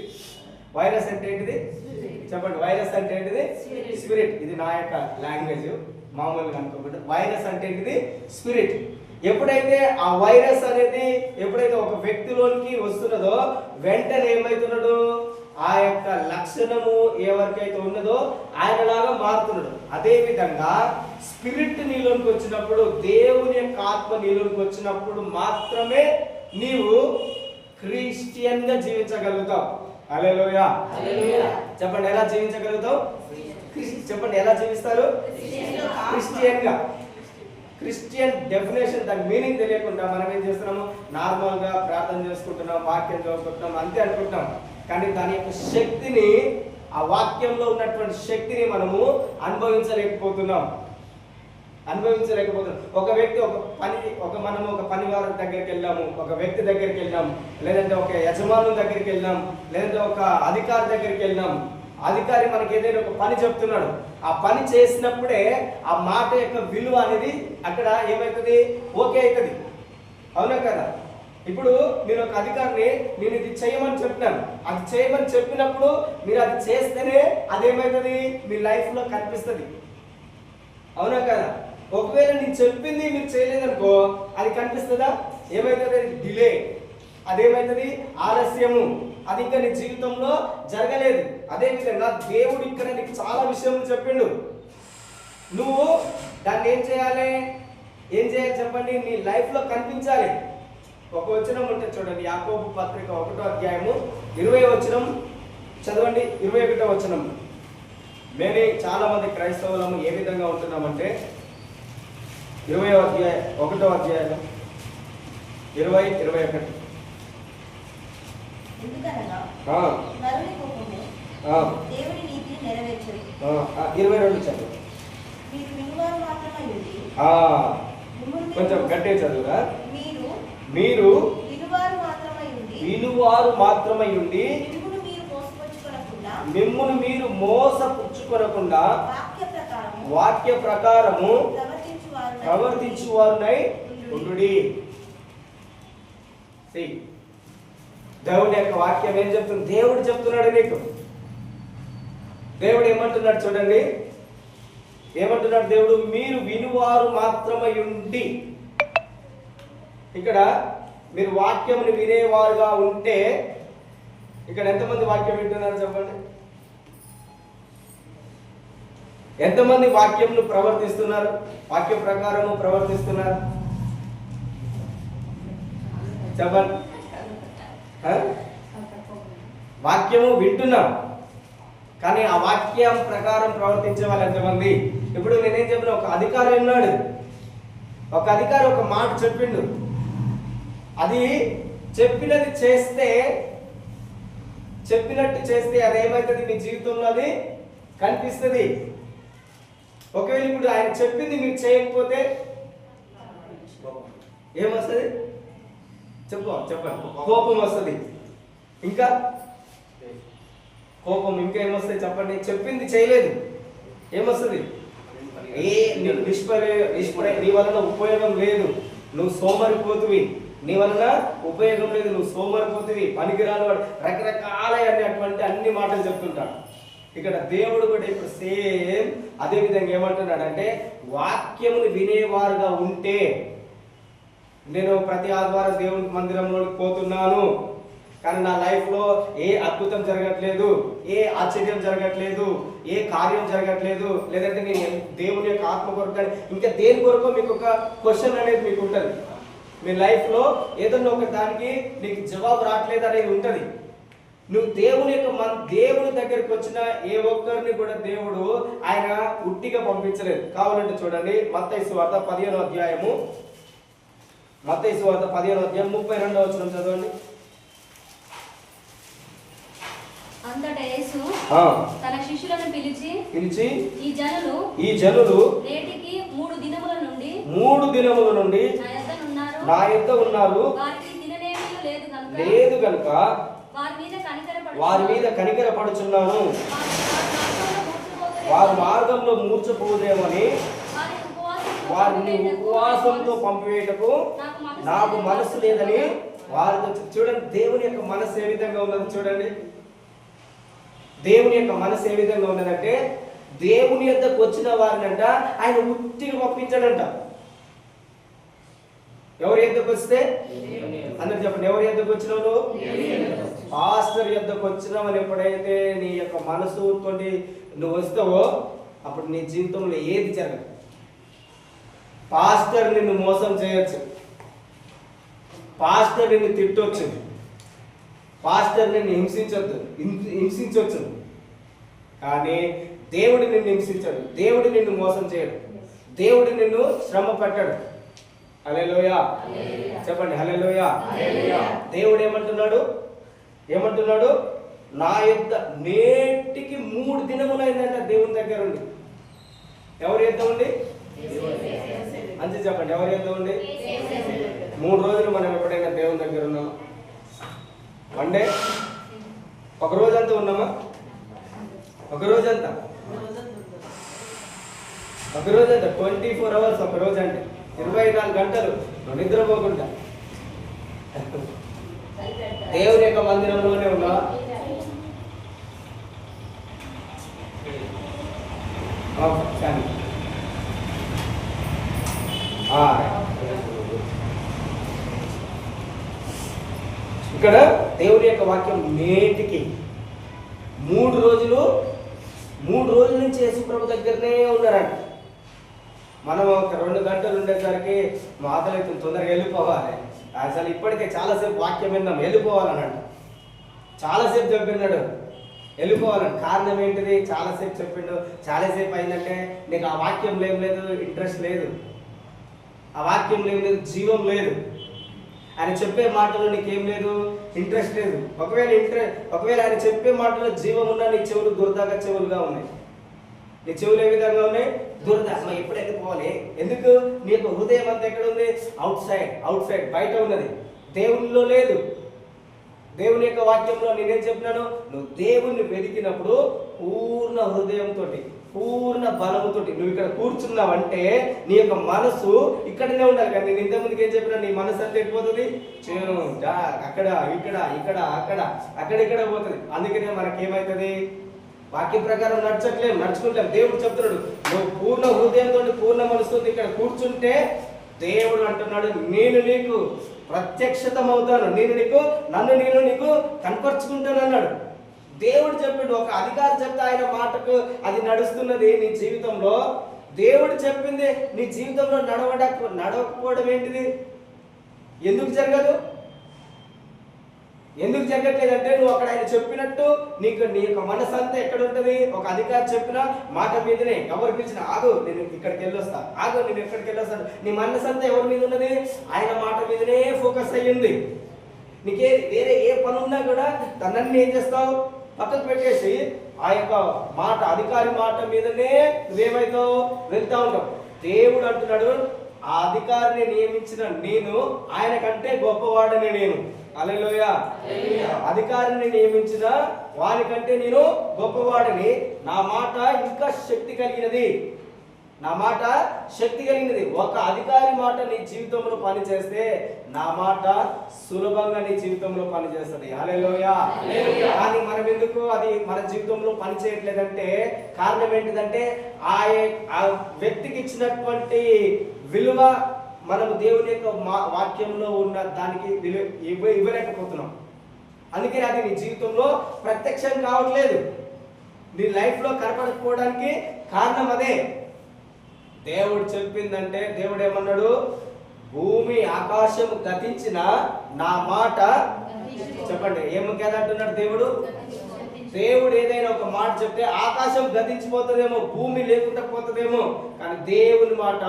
వైరస్ అంటే ఏంటిది? చెప్పండి, వైరస్ అంటే ఏంటిది? స్పిరిట్. ఇది నా యొక్క లాంగ్వేజ్, మామూలుగా అనుకోకుండా. వైరస్ అంటే ఏంటిది? స్పిరిట్. ఎప్పుడైతే ఆ వైరస్ అనేది ఎప్పుడైతే ఒక వ్యక్తిలోనికి వస్తున్నదో వెంటనే ఏమవుతున్నాడు? ఆ యొక్క లక్షణము ఎవరికైతే ఉన్నదో ఆయనలాగా మారుతున్నాడు. అదే విధంగా స్పిరిట్ నీలోనికి వచ్చినప్పుడు, దేవుని యొక్క ఆత్మ నీలోనికి వచ్చినప్పుడు మాత్రమే నీవు క్రిస్టియన్ గా జీవించగలుగుతావు. హల్లెలూయా. చెప్పండి, ఎలా జీవించగలుగుతావు? చెప్పండి, ఎలా జీవిస్తారు? క్రిస్టియన్ గా. క్రిస్టియన్ డెఫినేషన్, దాని మీనింగ్ తెలియకుండా మనం ఏం చేస్తున్నాము? నార్మల్గా ప్రార్థన చేసుకుంటున్నాం, వాక్యం చదువుకుంటున్నాం, అంతే అనుకుంటున్నాం. కానీ దాని యొక్క శక్తిని, ఆ వాక్యంలో ఉన్నటువంటి శక్తిని మనము అనుభవించలేకపోతున్నాం. ఒక వ్యక్తి మనం ఒక పనివారి దగ్గరికి వెళ్ళాము, ఒక వ్యక్తి దగ్గరికి వెళ్ళాము, లేదంటే ఒక యజమానుల దగ్గరికి వెళ్ళాం, లేదంటే ఒక అధికారి దగ్గరికి వెళ్ళాం. అధికారి మనకి ఏదైనా ఒక పని చెప్తున్నాడు, ఆ పని చేసినప్పుడే ఆ మాట యొక్క విలువ అనేది అక్కడ ఏమవుతుంది? ఓకే అవుతుంది. అవునా కదా? ఇప్పుడు నేను ఒక అధికారిని నేను ఇది చేయమని చెప్పినాను, అది చేయమని చెప్పినప్పుడు మీరు అది చేస్తేనే అదేమవుతుంది? మీ లైఫ్లో కనిపిస్తుంది. అవునా కదా? ఒకవేళ నేను చెప్పింది మీరు చేయలేదనుకో అది కనిపిస్తుందా? ఏమవుతుంది? డిలే. అదేమవుతుంది? ఆలస్యము. అది ఇంకా నీ జీవితంలో జరగలేదు. అదేవిధంగా దేవుడు ఇక్కడ నీకు చాలా విషయం చెప్పిండు. నువ్వు దాన్ని ఏం చేయాలి చెప్పండి? నీ లైఫ్లో కనిపించాలి. ఒక వచనం ఉంటే చూడండి, యాకోబు పత్రిక 1వ అధ్యాయము 20వ వచనం చదవండి. 21వ వచనం. మేము చాలా మంది క్రైస్తవులము ఏ విధంగా ఉంటున్నామంటే 1వ అధ్యాయం 20-21.
దేవుని నీతిని నెరవేర్చరు.
22 చదువు.
మీరు వినువారు మాత్రమే ఉండి,
కొంచెం గట్టిగా చదువురా.
మీరు వినువారు మాత్రమై ఉండి
మిమ్మును మీరు మోసపుచ్చుకొనకుండా వాక్య ప్రకారము ప్రవర్తించువారునై ఉండుడి. దేవుడి యొక్క వాక్యం ఏం చెప్తుంది? దేవుడు చెప్తున్నాడు నీకు. దేవుడు ఏమంటున్నాడు చూడండి, ఏమంటున్నాడు దేవుడు? మీరు వినువారు మాత్రమై ఉండి. ఇక్కడ మీరు వాక్యముని వినేవారుగా ఉంటే, ఇక్కడ ఎంతమంది వాక్యం వింటున్నారు చెప్పండి? ఎంతమంది వాక్యంను ప్రవర్తిస్తున్నారు? వాక్య ప్రకారము ప్రవర్తిస్తున్నారు చెప్పండి. వాక్యము వింటున్నాం, కానీ ఆ వాక్యం ప్రకారం ప్రవర్తించే వాళ్ళు ఎంతమంది? ఇప్పుడు నేనేం చెప్పిన, ఒక అధికారి ఉన్నాడు. ఒక అధికారి ఒక మాట చెప్పిండు, అది చెప్పినట్టు చేస్తే అదేమవుతుంది? మీ జీవితంలో అది కనిపిస్తుంది. ఒకవేళ ఇప్పుడు ఆయన చెప్పింది మీరు చేయకపోతే ఏమొస్తుంది? చెప్పండి. కోపం వస్తుంది. ఇంకా ఏమొస్తుంది చెప్పండి? చెప్పింది చేయలేదు, ఏమొస్తుంది? నీ వలన ఉపయోగం లేదు, నువ్వు సోమరిపోతువి, నీ వలన ఉపయోగం లేదు, నువ్వు సోమరిపోతువి, పనికిరాని వాడు, రకరకాల అటువంటి అన్ని మాటలు చెప్తుంటాడు. ఇక్కడ దేవుడు కూడా ఇప్పుడు సేమ్ అదే విధంగా ఏమంటున్నాడు అంటే, వాక్యమును వినేవారుగా ఉంటే, నేను ప్రతి ఆదివారం దేవుని మందిరంలోకి పోతున్నాను, కానీ నా లైఫ్లో ఏ అద్భుతం జరగట్లేదు, ఏ ఆశ్చర్యం జరగట్లేదు, ఏ కార్యం జరగట్లేదు, లేదంటే నేను దేవుని యొక్క ఆత్మ కొరకు ఇంకా దేని కొరకు మీకు ఒక క్వశ్చన్ అనేది మీకు ఉంటుంది. మీ లైఫ్లో ఏదన్నా ఒక దానికి నీకు జవాబు రావట్లేదు అనేది ఉంటుంది. నువ్వు దేవుని దగ్గరికి వచ్చిన ఏ ఒక్కరిని కూడా దేవుడు ఆయన ఉట్టిగా పంపించలేదు. కావాలంటే చూడండి, మత్తయి సువార్త 15వ అధ్యాయము 32వ వచనం చదవండి.
అంతటా యేసు తన శిష్యులను పిలిచి ఈ జనులు నేటికి 3 దినముల నుండి నా యొద్ద ఉన్నారు, లేదు గనుక వారి మీద కనికరపడుచున్నాను, వారి మార్గంలో మూర్చపోదేమని వారిని ఉపవాసంతో పంపివేయటకు నాకు మనసు లేదని వారితో. చూడండి దేవుని యొక్క మనసు ఏ విధంగా ఉన్నది చూడండి. దేవుని యొక్క మనసు ఏ విధంగా ఉన్నదంటే, దేవుని యొద్దకు వచ్చిన వారినంట ఆయన ఉట్టిగా పంపించాడంట. ఎవరి యొద్దకు వస్తే అందరు చెప్పండి, ఎవరి యొద్దకు వచ్చినావు? పాస్టర్ యొద్దకు వచ్చినావని ఎప్పుడైతే నీ యొక్క మనసుతో నువ్వు వస్తావో అప్పుడు నీ జీవితంలో ఏది జరగదు. పాస్టర్ నిన్ను మోసం చేయొచ్చు, పాస్టర్ నిన్ను తిట్టొచ్చు, పాస్టర్ నిన్ను హింసించవచ్చు, కానీ దేవుడు నిన్ను హింసించాడు, దేవుడు నిన్ను మోసం చేయడు, దేవుడు నిన్ను శ్రమ పెట్టాడు. హల్లెలూయా చెప్పండి, హల్లెలూయా. దేవుడు ఏమంటున్నాడు? నా యొద్ద నేటికి 3 దినములైందంట దేవుని దగ్గర ఉండి. ఎవరి యొద్ద ఉండి? అంతే చెప్పండి, ఎవరి యొద్ద ఉండి? 3 రోజులు మనం ఎప్పుడైనా దేవుని దగ్గర ఉన్నామా? వన్ డే, ఒక రోజంతా ఉన్నామా? ఒక రోజంతా 24 hours ఒక రోజు అంటే 24 గంటలు నిద్రపోకుండా దేవుని యొక్క మందిరంలోనే ఉన్నా. ఇక్కడ దేవుని యొక్క వాక్యం నేటికి 3 రోజుల నుంచి యేసు ప్రభు దగ్గరనే ఉన్నారంట. మనం ఒక 2 గంటలు ఉండేసరికి మాతలైతే తొందరగా వెళ్ళిపోవాలి. అసలు ఇప్పటికే చాలాసేపు వాక్యం విన్నాం, వెళ్ళిపోవాలని అంట. చాలాసేపు చెప్పినాడు వెళ్ళిపోవాలని. కారణం ఏంటిది? చాలాసేపు చెప్పిండు. చాలాసేపు అయిందంటే నీకు ఆ వాక్యంలో ఏం లేదు, ఇంట్రెస్ట్ లేదు, ఆ వాక్యంలో ఏం లేదు, జీవం లేదు. ఆయన చెప్పే మాటలో నీకేం లేదు, ఇంట్రెస్ట్ లేదు. ఒకవేళ ఆయన చెప్పే మాటలో జీవం ఉన్నా నీ చెవులు దురదగా చెవులుగా ఉన్నాయి. నీ చెవులు ఏ విధంగా ఉన్నాయి? దురద. ఎప్పుడు వెళ్ళిపోవాలి? ఎందుకు? నీ యొక్క హృదయం అంతా ఎక్కడ ఉంది? అవుట్ సైడ్ బయట ఉన్నది, దేవునిలో లేదు. దేవుని యొక్క వాక్యంలో నేనేం చెప్పినాను? నువ్వు దేవుణ్ణి వెతికినప్పుడు పూర్ణ హృదయంతో, పూర్ణ బలముతో నువ్వు ఇక్కడ కూర్చున్నావంటే నీ యొక్క మనసు ఇక్కడనే ఉండాలి. కానీ నేను ఇంతకుముందుకు ఏం చెప్పినా, నీ మనసు అంతా ఎట్టిపోతుంది? అక్కడ అక్కడిక్కడ పోతుంది. అందుకనే మనకేమవుతుంది? వాక్య ప్రకారం నడుచుకుంటాం. దేవుడు చెప్తున్నాడు, నువ్వు పూర్ణ హృదయంతో పూర్ణ మనసుతో ఇక్కడ కూర్చుంటే దేవుడు అంటున్నాడు, నేను నీకు ప్రత్యక్షతమవుతాను, నన్ను నీకు కనపరుచుకుంటాను అన్నాడు. దేవుడు చెప్పిండు. ఒక అధికారి చెప్తే ఆయన మాటకు అది నడుస్తున్నది నీ జీవితంలో. దేవుడు చెప్పింది నీ జీవితంలో నడవకపోవడం ఏంటిది? ఎందుకు జరగదు? ఎందుకు జరగట్లేదంటే నువ్వు అక్కడ ఆయన చెప్పినట్టు నీ యొక్క మనసు అంతా ఎక్కడ ఉంటుంది? ఒక అధికారి చెప్పిన మాట మీదనే. ఎవరు పిలిచిన ఆగు నేను ఇక్కడికి వెళ్ళొస్తా, ఆగు నేను ఎక్కడికి వెళ్ళొస్తాను, నీ మనసు అంతా ఎవరి మీద ఉన్నది? ఆయన మాట మీదనే ఫోకస్ అయ్యింది. నీకే వేరే ఏ పని ఉన్నా కూడా తనని ఏం చేస్తావు? పక్కకు పెట్టేసి ఆ యొక్క మాట, అధికారి మాట మీదనే నువ్వేమైతావు? వెళ్తా ఉంటావు. దేవుడు అంటున్నాడు, ఆ అధికారిని నియమించిన నేను ఆయన కంటే గొప్పవాడని నేను. హల్లెలూయా. అధికారిని నియమించిన వానికంటే నేను గొప్పవాడిని. నా మాట ఇంకా శక్తి కలిగినది, నా మాట శక్తి కలిగినది. ఒక అధికారి మాట నీ జీవితంలో పనిచేస్తే నా మాట సులభంగా నీ జీవితంలో పనిచేస్తుంది. హల్లెలూయా. కానీ మనం ఎందుకు అది మన జీవితంలో పని చేయట్లేదంటే కారణం ఏంటిదంటే ఆ వ్యక్తికి ఇచ్చినటువంటి విలువ మనము దేవుని యొక్క వాక్యంలో ఉన్న దానికి ఇవ్వలేకపోతున్నాం. అందుకని అది నీ జీవితంలో ప్రత్యక్షం కావట్లేదు, నీ లైఫ్లో కనపడకపోవడానికి కారణం అదే. దేవుడు చెప్పిందంటే దేవుడు ఏమన్నాడు? భూమి ఆకాశం గతించిన నా మాట, చెప్పండి ఏమి అంటున్నాడు దేవుడు? దేవుడు ఏదైనా ఒక మాట చెప్తే ఆకాశం గతించిపోతుందేమో, భూమి లేకుండా పోతుందేమో, కానీ దేవుని మాట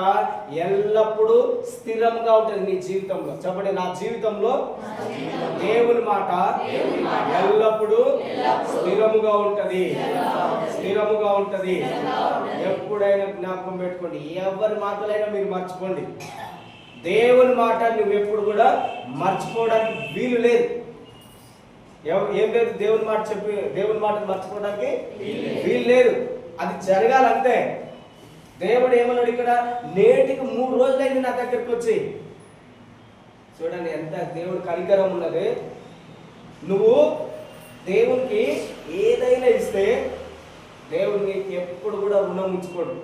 ఎల్లప్పుడూ స్థిరంగా ఉంటుంది నీ జీవితంలో. చెప్పండి, నా జీవితంలో దేవుని మాట ఎల్లప్పుడూ స్థిరముగా ఉంటది, స్థిరముగా ఉంటది. ఎప్పుడైనా జ్ఞాపకం పెట్టుకోండి, ఎవరి మాటలైనా మీరు మర్చిపోండి, దేవుని మాట నువ్వు ఎప్పుడు కూడా మర్చిపోవడానికి వీలు లేదు. ఏం లేదు, దేవుని మాట చెప్పి దేవుని మాటను మర్చిపోవడానికి వీలు లేదు. అది జరగాలంతే. దేవుడు ఏమన్నాడు ఇక్కడ? నేటికి 3 రోజులైంది నా దగ్గరికి వచ్చి. చూడండి ఎంత దేవుడు కనికరం ఉన్నది. నువ్వు దేవునికి ఏదైనా ఇస్తే దేవుడు నీకు ఎప్పుడు కూడా రుణం ఉంచుకోడు.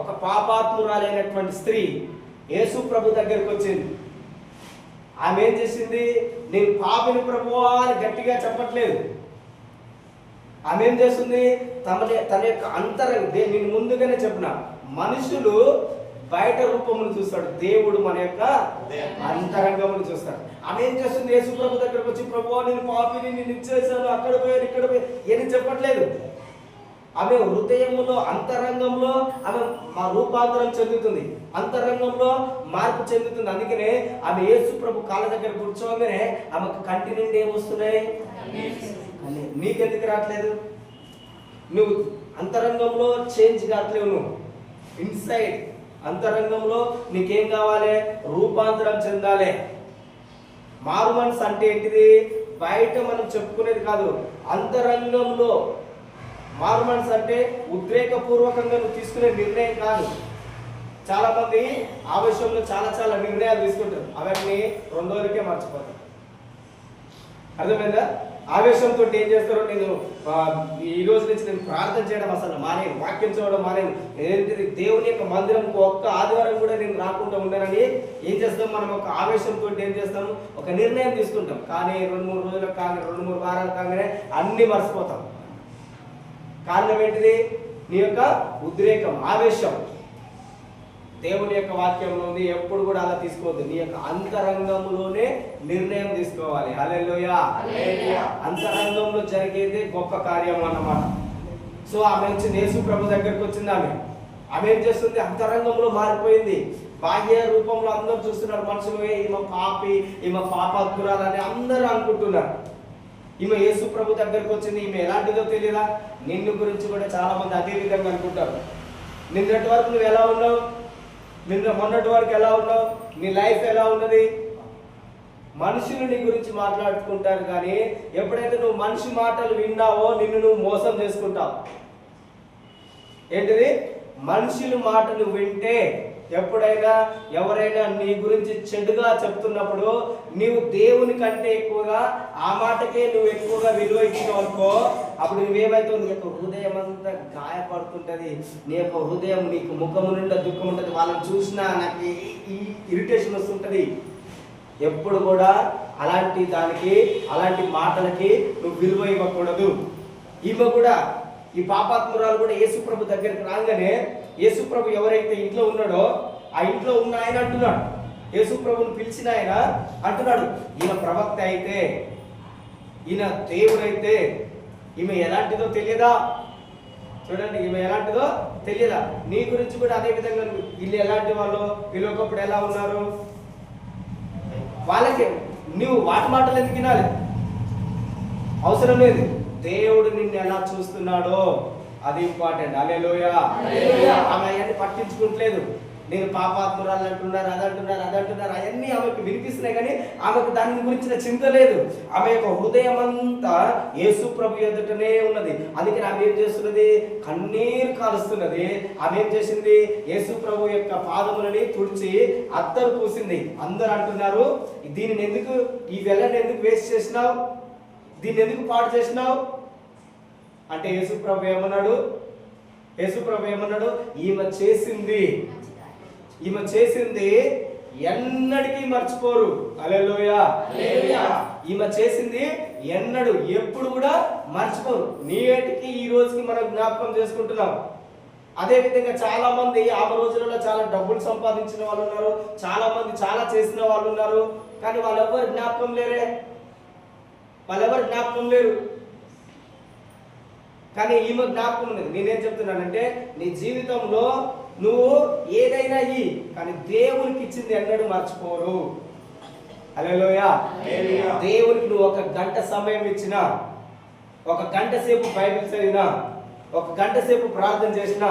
ఒక పాపాత్మురాలైనటువంటి స్త్రీ యేసు ప్రభు దగ్గరికి వచ్చింది. ఆమె ఏం చేసింది? నేను పాపిని ప్రభువా అని గట్టిగా చెప్పట్లేదు. ఆమె ఏం చేస్తుంది? తన యొక్క నేను ముందుగానే చెప్పిన, మనుషులు బయట రూపమును చూస్తాడు, దేవుడు మన యొక్క అంతరంగమును చూస్తాడు. ఆమె ఏం చేస్తుంది? యేసు ప్రభు దగ్గరకు వచ్చి, ప్రభువా నేను పాపిని, నేను ఇచ్చేసాను, అక్కడ పోయాను ఇక్కడ పోయి ఏం చెప్పట్లేదు. ఆమె హృదయంలో అంతరంగంలో ఆమె రూపాంతరం చెందుతుంది, అంతరంగంలో మార్పు చెందుతుంది. అందుకనే ఆమె యేసు ప్రభు కాళ్ళ దగ్గర కూర్చోగానే ఆమెకు కంటి నుండి ఏమొస్తున్నాయి? నీకెందుకు రావట్లేదు? నువ్వు అంతరంగంలో చేంజ్ కావట్లేవు. నువ్వు ఇన్సైడ్ అంతరంగంలో నీకేం కావాలి? రూపాంతరం చెందాలి. మారు మనసు అంటే ఏంటిది? బయట మనం చెప్పుకునేది కాదు, అంతరంగంలో మారు మనసు అంటే ఉద్రేకపూర్వకంగా నువ్వు తీసుకునే నిర్ణయం కాదు. చాలా మంది ఆవేశంలో చాలా నిర్ణయాలు తీసుకుంటారు, అవన్నీ 2 రోజులకే మర్చిపోతారు. అర్థమైందా? ఆవేశంతో ఏం చేస్తారో, నేను ఈ రోజు నుంచి నేను ప్రార్థన చేయడం అసలు మానేను, వాక్యం చదవడం మానేను, ఏంటిది దేవుని యొక్క మందిరంకు ఒక్క ఆదివారం కూడా నేను రాకుండా ఉన్నానని ఏం చేస్తాం? మనం ఒక ఆవేశంతో ఏం చేస్తాము? ఒక నిర్ణయం తీసుకుంటాం. కానీ 2-3 రోజులకు కానీ 2-3 వారాలు కాగానే అన్ని మర్చిపోతాం. కారణం ఏంటిది? నీ యొక్క ఉద్రేకం, ఆవేశం. దేవుని యొక్క వాక్యంలో ఉంది. ఎప్పుడు కూడా అలా తీసుకోవద్దు. నీ యొక్క అంతరంగంలోనే నిర్ణయం తీసుకోవాలి. హల్లెలూయా. అంతరంగంలో జరిగేది గొప్ప కార్యం అన్నమాట. సో ఆమె వచ్చింది, యేసు ప్రభు దగ్గరికి వచ్చింది. ఆమె ఏం చేస్తుంది? అంతరంగంలో మారిపోయింది. బాహ్య రూపంలో అందరూ చూస్తున్నారు, మనుషులు ఈమె పాపి, ఈమె పాపాత్మురాలని అందరూ అనుకుంటున్నారు. ఈమె యేసు ప్రభు దగ్గరికి వచ్చింది. ఈమె ఎలాంటిదో తెలియదా? నిన్ను గురించి కూడా చాలా మంది అదే విధంగా అనుకుంటారు. నిన్నటి వరకు నువ్వు ఎలా ఉన్నావు? మొన్నటి వరకు ఎలా ఉన్నావు? నీ లైఫ్ ఎలా ఉన్నది? మనుషులు నీ గురించి మాట్లాడుకుంటారు, కానీ ఎప్పుడైతే నువ్వు మనిషి మాటలు విన్నావో నిన్ను నువ్వు మోసం చేసుకుంటావు. ఏంటిది? మనుషుల మాటలు వింటే ఎప్పుడైనా ఎవరైనా నీ గురించి చెడుగా చెప్తున్నప్పుడు నీవు దేవుని కంటే ఎక్కువగా ఆ మాటకే నువ్వు ఎక్కువగా విలువ ఇచ్చినావు అనుకో, అప్పుడు నువ్వేమైతే నీ యొక్క హృదయం అంతా గాయపడుతుంటది. నీ యొక్క హృదయం, నీకు ముఖము నిండా దుఃఖం ఉంటుంది. వాళ్ళని చూసినా నాకు ఇరిటేషన్ వస్తుంటది. ఎప్పుడు కూడా అలాంటి దానికి, అలాంటి మాటలకి నువ్వు విలువ ఇవ్వకూడదు. ఈమె కూడా, ఈ పాపాత్మురాలు కూడా యేసు ప్రభు దగ్గరికి రాగానే, యేసు ప్రభు ఎవరైతే ఇంట్లో ఉన్నాడో ఆ ఇంట్లో ఉన్న ఆయన అంటున్నాడు, యేసు ప్రభుని పిలిచిన ఆయన అంటున్నాడు, ఈయన ప్రవక్త అయితే, ఈయన దేవుడైతే ఈమె ఎలాంటిదో తెలియదా? చూడండి, ఈమె ఎలాంటిదో తెలియదా? నీ గురించి కూడా అదే విధంగా వీళ్ళు ఎలాంటి వాళ్ళు, వీళ్ళు ఒకప్పుడు ఎలా ఉన్నారు, వాళ్ళకి నువ్వు వాటి మాటలు ఎందుకు వినాలి? అవసరం లేదు. దేవుడు నిన్ను ఎలా చూస్తున్నాడో అది ఇంపార్టెంట్. హల్లెలూయా. ఆమె అవన్నీ పట్టించుకుంటలేదు. నేను పాపాత్మురాలు అంటున్నారు, అదంటున్నారు, అవన్నీ ఆమెకు వినిపిస్తున్నాయి, కానీ ఆమెకు దాని గురించిన చింత లేదు. ఆమె యొక్క హృదయం అంతా యేసు ప్రభు ఎదుటనే ఉన్నది. అందుకని ఆమె ఏం చేస్తున్నది? కన్నీరు కాలుస్తున్నది. ఆమె ఏం చేసింది? యేసు ప్రభు యొక్క పాదములని తుడిచి అత్తరు పూసింది. అందరు అంటున్నారు, దీనిని ఎందుకు, ఈ వెలని ఎందుకు వేస్ట్ చేసినావు, దీన్ని ఎందుకు పాడు చేసినావు అంటే యేసు ప్రభు ఏమన్నాడు? ఈమె చేసింది ఎన్నటికీ మర్చిపోరు. హల్లెలూయా. ఈమె చేసింది ఎన్నడు, ఎప్పుడు కూడా మర్చిపోరు. నేటికి ఈ రోజుకి మనం జ్ఞాపకం చేసుకుంటున్నాం. అదే విధంగా చాలా మంది ఆ రోజులలో చాలా డబ్బులు సంపాదించిన వాళ్ళు ఉన్నారు, చాలా మంది చాలా చేసిన వాళ్ళు ఉన్నారు, కానీ వాళ్ళెవరు జ్ఞాపకం లేరు. కానీ ఈమె జ్ఞాపకం ఉన్నది. నేనేం చెప్తున్నానంటే, నీ జీవితంలో నువ్వు ఏదైనా కానీ దేవునికి ఇచ్చింది ఎన్నడూ మర్చిపోరు. హల్లెలూయా. దేవునికి నువ్వు 1 గంట సమయం ఇచ్చినా, 1 గంట సేపు బైబిల్ చదివినా, 1 గంట సేపు ప్రార్థన చేసినా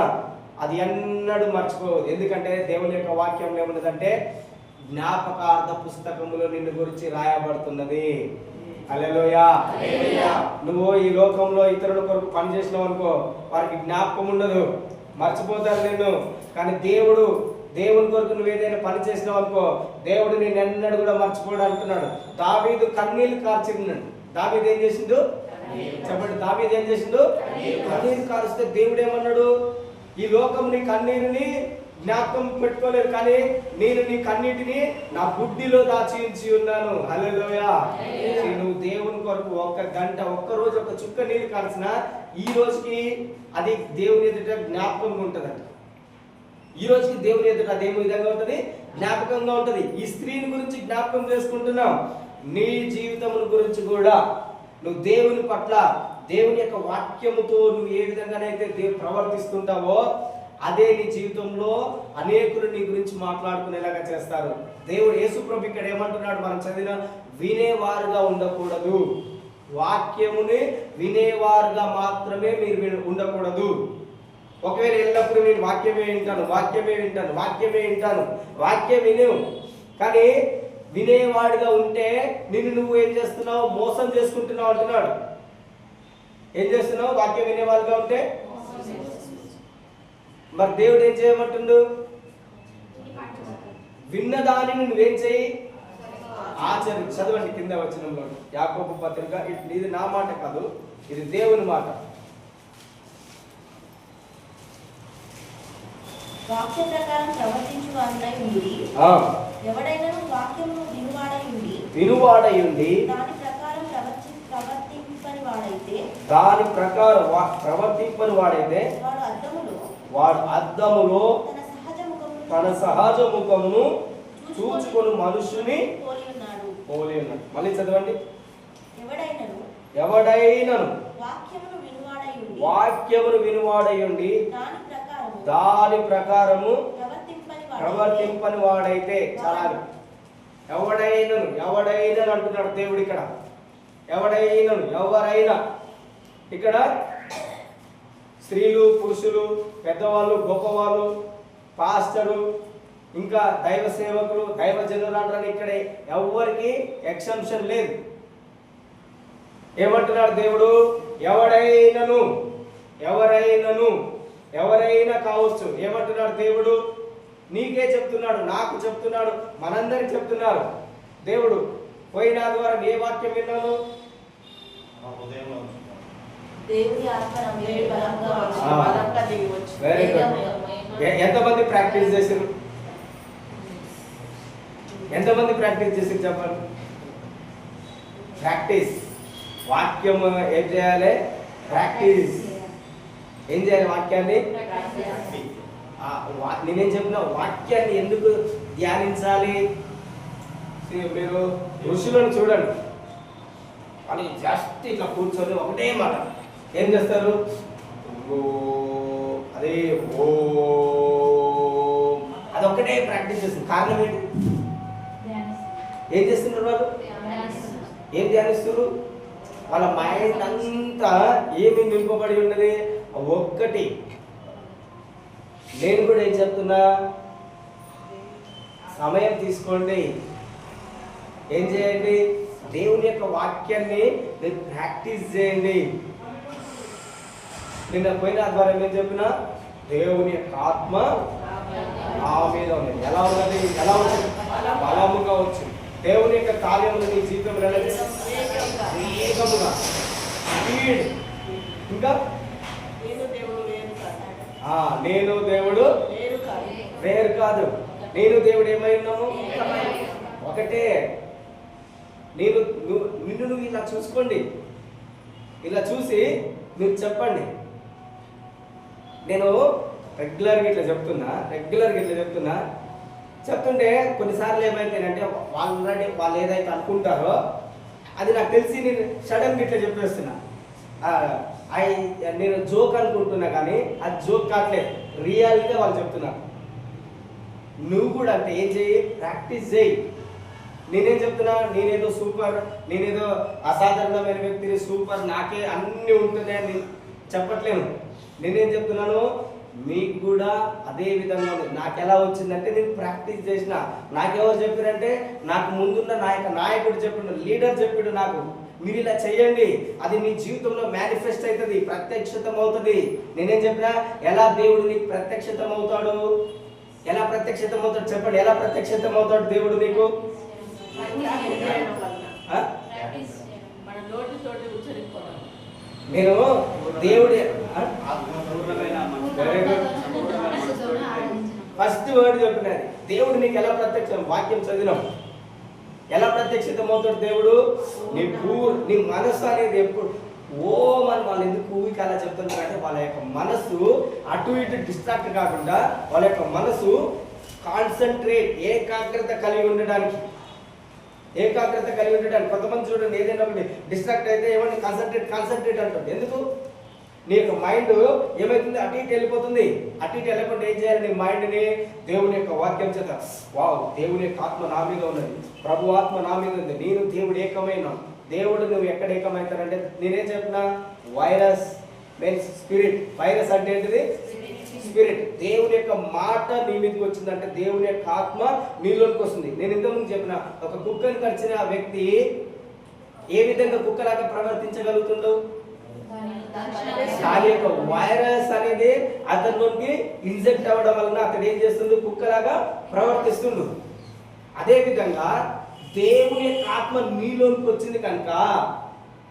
అది ఎన్నడూ మర్చిపోవద్దు. ఎందుకంటే దేవుని యొక్క వాక్యంలో ఏమున్నదంటే, జ్ఞాపకార్థ పుస్తకములో నిన్ను గురించి రాయబడుతున్నది. హల్లెలూయా. నువ్వు ఈ లోకంలో ఇతరుల కొరకు పని చేసినావు అనుకో, వారికి జ్ఞాపకం ఉండదు, మర్చిపోతారు నిన్ను. కానీ దేవుని కొరకు నువ్వు ఏదైనా పని చేసినావు అనుకో, దేవుడు నేను ఎన్నడూ కూడా మర్చిపోడు అంటున్నాడు. దావీదు కన్నీళ్లు కార్చిండు. దావీదు ఏం చేసిండు చెప్పండి? దావీదు ఏం చేసిండు? కన్నీరు కారుస్తే దేవుడు ఏమన్నాడు? ఈ లోకం నీ కన్నీరుని జ్ఞాపకం పెట్టుకోలేదు, కానీ నేను నీ కన్నీటిని నా బుడ్డిలో దాచి ఉంచి ఉన్నాను. హల్లెలూయా. నువ్వు దేవుని కొరకు 1 గంట, 1 రోజు 1 చుక్క నీళ్ళు కాల్సిన ఈ రోజుకి అది దేవుని ఎదుట జ్ఞాపకంగా ఉంటుందంట. ఈ రోజుకి దేవుని ఎదుట అదేమో విధంగా ఉంటుంది, జ్ఞాపకంగా ఉంటుంది. ఈ స్త్రీని గురించి జ్ఞాపకం చేసుకుంటున్నాం. నీ జీవితం గురించి కూడా నువ్వు దేవుని పట్ల, దేవుని యొక్క వాక్యముతో నువ్వు ఏ విధంగానైతే ప్రవర్తిస్తుంటావో అదే నీ జీవితంలో అనేకులు నీ గురించి మాట్లాడుకునేలాగా చేస్తారు. దేవుడు యేసు ప్రభు ఇక్కడ ఏమంటున్నాడు? మనం చదివిన, వినేవారుగా ఉండకూడదు. వాక్యముని వినేవారుగా మాత్రమే మీరు ఉండకూడదు. ఒకవేళ ఎల్లప్పుడూ నేను వాక్యమే వింటాను, వాక్యం విను, కానీ వినేవాడిగా ఉంటే నిన్ను నువ్వు ఏం చేస్తున్నావు? మోసం చేసుకుంటున్నావు అంటున్నాడు. ఏం చేస్తున్నావు? వాక్యం వినేవాడుగా ఉంటే. మరి దేవుడు ఏం చేయమంటుండు? విన్నదానిని నువ్వేం చేయి? ఆచరించు. చదవండి కింద వచనంలో, యాకోబు పత్రిక. ఇది నా మాట కాదు, ఇది దేవుని మాట.
వాక్య ప్రకారం ప్రవర్తించు వారునై ఉండి, ఎవడైనను వాక్యమును వినువాడై ఉండి దాని ప్రకారం ప్రవర్తింపని వాడైతే వాడు అద్దములో
తన సహజ ముఖమును చూచుకొని మనుషుని
పోలి ఉన్నాడు.
పోలి ఉన్నాడు. మళ్ళీ చదవండి.
ఎవడైనను
వాక్యమును
వినువాడై ఉండి
దాని ప్రకారము
ప్రవర్తింపని
ప్రవర్తింపని వాడైతే చాలు. ఎవడైనను అంటున్నాడు దేవుడు ఇక్కడ. ఎవరైనా ఇక్కడ స్త్రీలు, పురుషులు, పెద్దవాళ్ళు, గొప్పవాళ్ళు, పాస్టరు, ఇంకా దైవ సేవకులు, దైవజనులు అంటారు. ఇక్కడ ఎవరికి ఎక్సెప్షన్ లేదు. ఏమంటున్నాడు దేవుడు? ఎవరైనా కావచ్చు. ఏమంటున్నాడు దేవుడు? నీకే చెప్తున్నాడు, నాకు చెప్తున్నాడు, మనందరికి చెప్తున్నారు దేవుడు. పోయిన ఆదివారం ఏ వాక్యం విన్నాను?
దేవుని ఆత్మ నా మీద బలంగా వచ్చి
ఆ.
బలంగా దిగి వచ్చి
వెరీ గుడ్. ఎంతమంది ప్రాక్టీస్ చేశారు? ఎంతమంది ప్రాక్టీస్ చేసి చెప్పండి. ప్రాక్టీస్. వాక్యం ఏం చేయాలి? ప్రాక్టీస్. ఏం చేయాలి? వాక్యాన్ని నేనేం చెప్పిన వాక్యాన్ని ఎందుకు ధ్యానించాలి? మీరు ఋషులను చూడండి, వాళ్ళు జస్ట్ ఇట్లా కూర్చొని ఒకటే మాట ఏం చేస్తారు? అదే ఓ అదొక్కటే ప్రాక్టీస్ చేస్తుంది. కారణం ఏంటి? ఏం చేస్తున్నారు వాళ్ళు? ఏం ధ్యానిస్తున్నారు? వాళ్ళ మైండ్ అంతా ఏమి నింపబడి ఉన్నది? ఒక్కటి. నేను కూడా ఏం చెప్తున్నా, సమయం తీసుకోండి, ఏం చేయండి? దేవుని యొక్క వాక్యాన్ని మీరు ప్రాక్టీస్ చేయండి. నిన్న పోయిన ద్వారా ఏం చెప్పినా, దేవుని యొక్క ఆత్మ నా మీద ఉన్నది. ఎలా ఉన్నది? బలముగా వచ్చింది. దేవుని యొక్క కార్యములు నీ జీవితంలో వేగముగా, స్పీడ్. ఇంకా నేను దేవుడు వేరు కాదు. నేను దేవుడు ఏమై ఉన్నాము? ఒకటే. నిన్ను నువ్వు ఇలా చూసుకోండి. ఇలా చూసి మీరు చెప్పండి. నేను రెగ్యులర్గా ఇట్లా చెప్తున్నా. చెప్తుంటే కొన్నిసార్లు ఏమైతేనంటే వాళ్ళు ఏదైతే అనుకుంటారో అది నాకు తెలిసి నేను సడన్గా ఇట్లా చెప్పేస్తున్నా. నేను జోక్ అనుకుంటున్నా, కానీ అది జోక్ కావట్లేదు, రియాలిటీగా వాళ్ళు చెప్తున్నా. నువ్వు కూడా అంటే ఏం చేయి? ప్రాక్టీస్ చేయి. నేనేం చెప్తున్నా? నేనేదో సూపర్, నేనేదో అసాధారణమైన వ్యక్తిని, సూపర్, నాకే అన్నీ ఉంటున్నాయి అని చెప్పట్లేను. నేనేం చెప్తున్నాను? మీకు కూడా అదే విధంగా ఉంది. నాకు ఎలా వచ్చిందంటే నేను ప్రాక్టీస్ చేసిన. నాకెవరు చెప్పారంటే నాకు ముందున్న నాయకుడు చెప్పిండు, లీడర్ చెప్పిండు నాకు, మీరు ఇలా చేయండి, అది మీ జీవితంలో మేనిఫెస్ట్ అవుతుంది, ప్రత్యక్షతం అవుతుంది. నేనేం చెప్పినా? ఎలా దేవుడు నీకు ప్రత్యక్షతం అవుతాడు? ఎలా ప్రత్యక్షతం అవుతాడు చెప్పండి. ఎలా ప్రత్యక్షతం అవుతాడు దేవుడు నీకు? నేను దేవుడి ఫస్ట్ వర్డ్ చెప్పినది. దేవుడు నీకు ఎలా ప్రత్యక్షం? వాక్యం చదివినాం. ఎలా ప్రత్యక్షితం అవుతాడు దేవుడు? నీ మనసు అనేది ఎప్పుడు అని వాళ్ళు ఎందుకు ఊరికి అలా చెప్తున్నారంటే వాళ్ళ యొక్క మనసు అటు ఇటు డిస్ట్రాక్ట్ కాకుండా వాళ్ళ యొక్క మనసు కాన్సన్ట్రేట్, ఏకాగ్రత కలిగి ఉండడానికి. కొంతమంది చూడండి, ఏదైనా ఒకటి డిస్ట్రాక్ట్ అయితే ఏమంటే కాన్సన్ట్రేట్ అంటుంది. ఎందుకు? నీ యొక్క మైండ్ ఏమవుతుంది? అటు ఇటు వెళ్ళిపోతుంది. అటు ఇటు వెళ్ళకుండా ఏం చేయాలి? నీ మైండ్ని దేవుని యొక్క వాక్యం చేత, వావ్, దేవుని యొక్క ఆత్మ నా మీద ఉన్నది, ప్రభు ఆత్మ నా మీద ఉంది, నేను దేవుడు ఏకమైన. దేవుడు నువ్వు ఎక్కడ ఏకమవుతారంటే నేనేం చెప్పినా? Virus means spirit. వైరస్ అంటే ఏంటిది? స్పిరిట్. దేవుని యొక్క మాట నీ మీదకి వచ్చిందంటే దేవుని యొక్క ఆత్మ నీలోనికి వస్తుంది. నేను ఇంతకుముందు చెప్పిన, ఒక కుక్కని కరిచిన ఆ వ్యక్తి ఏ విధంగా కుక్కలాగా ప్రవర్తించగలుగుతుందో, దాని యొక్క వైరస్ అనేది అతనిలోకి ఇన్జెక్ట్ అవ్వడం వలన అతను ఏం చేస్తుంది? కుక్కలాగా ప్రవర్తిస్తుండు. అదే విధంగా దేవుని యొక్క ఆత్మ నీలోనికి వచ్చింది కనుక,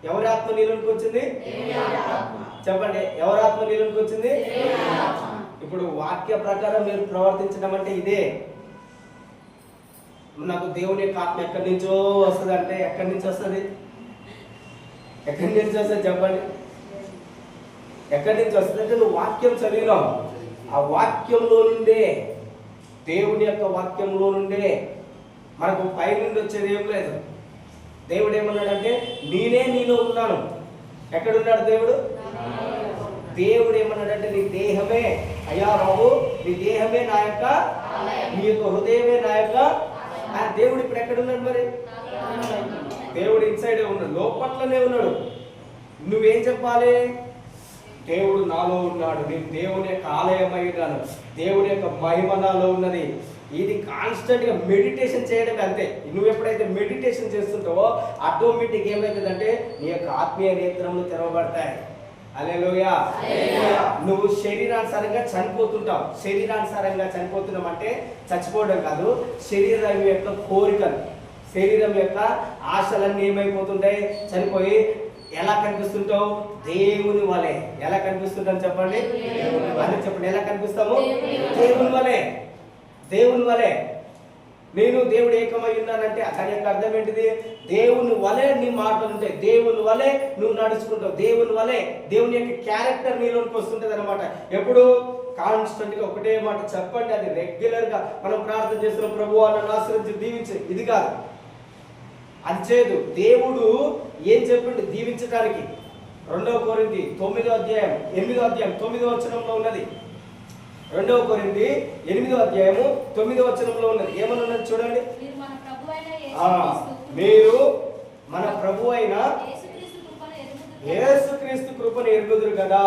ఎవరి ఆత్మ నీలోనికి వచ్చింది? చెప్పండి, ఎవరి ఆత్మ నీలోనికి వచ్చింది? ఇప్పుడు వాక్య ప్రకారం మీరు ప్రవర్తించడం అంటే ఇదే. నాకు దేవుని యొక్క ఆత్మ ఎక్కడి నుంచో వస్తుంది అంటే ఎక్కడి నుంచి వస్తుంది? చెప్పండి, ఎక్కడి నుంచి వస్తుంది అంటే నువ్వు వాక్యం చదివినావు. ఆ వాక్యంలో నుండే దేవుని యొక్క వాక్యంలో నుండే, మనకు పైనుండి వచ్చేది ఏం లేదు. దేవుడు ఏమన్నాడంటే నేనే నీలో ఉన్నాను. ఎక్కడున్నాడు దేవుడు? దేవుడు ఏమన్నాడంటే నీ దేహమే, అయ్యా బాబు నీ దేహమే నా యొక్క, నీ యొక్క హృదయమే నా యొక్క. దేవుడు ఇప్పుడు ఎక్కడున్నాడు మరి? దేవుడు ఇన్సైడే ఉన్నాడు, లోపట్లోనే ఉన్నాడు. నువ్వేం చెప్పాలి? దేవుడు నాలో ఉన్నాడు, నేను దేవుని యొక్క ఆలయమై ఉన్నాను, దేవుని యొక్క మహిమ నాలో ఉన్నది. ఇది కాన్స్టెంట్గా మెడిటేషన్ చేయడం అంతే. నువ్వు ఎప్పుడైతే మెడిటేషన్ చేస్తుంటావో ఆటోమేటిక్ ఏమవుతుందంటే నీ యొక్క ఆత్మీయ నేత్రములు తెరవబడతాయి. హల్లెలూయా. నువ్వు శరీరానుసారంగా చనిపోతుంటావు. శరీరానుసారంగా చనిపోతున్నాం అంటే చచ్చిపోవడం కాదు, శరీరం యొక్క కోరికలు, శరీరం యొక్క ఆశలన్నీ ఏమైపోతుంటాయి? చనిపోయి ఎలా కనిపిస్తుంటావు? దేవుని వలె. ఎలా కనిపిస్తుంటాం చెప్పండి? అని చెప్పండి. ఎలా కనిపిస్తాము? దేవుని వలె. దేవుని వలె. నేను దేవుడు ఏకమై ఉన్నానంటే దాని యొక్క అర్థం ఏంటిది? దేవుని వలె నీ మాటలు ఉంటాయి, దేవుని వలె నువ్వు నడుచుకుంటావు, దేవుని వలె దేవుని యొక్క క్యారెక్టర్ నీలోనికి వస్తుంటుంది అనమాట. ఎప్పుడు కాన్స్టెంట్ గా ఒకటే మాట చెప్పండి. అది రెగ్యులర్ గా మనం ప్రార్థన చేస్తున్న ప్రభువా నన్ను ఆశీర్వదించి దీవించే, ఇది కాదు, అది చేయదు. దేవుడు ఏం చెప్పిండు దీవించడానికి? 2 కొరింథీ 9వ అధ్యాయం 8వ అధ్యాయం 9వ వచనంలో ఉన్నది. 2 కొరింథీ 8వ అధ్యాయము 9వ వచనంలో ఉన్నది. ఏమని ఉన్నది చూడండి. మీరు మన ప్రభు అయిన యేసుక్రీస్తు కృపను ఎరుగుదురు కదా.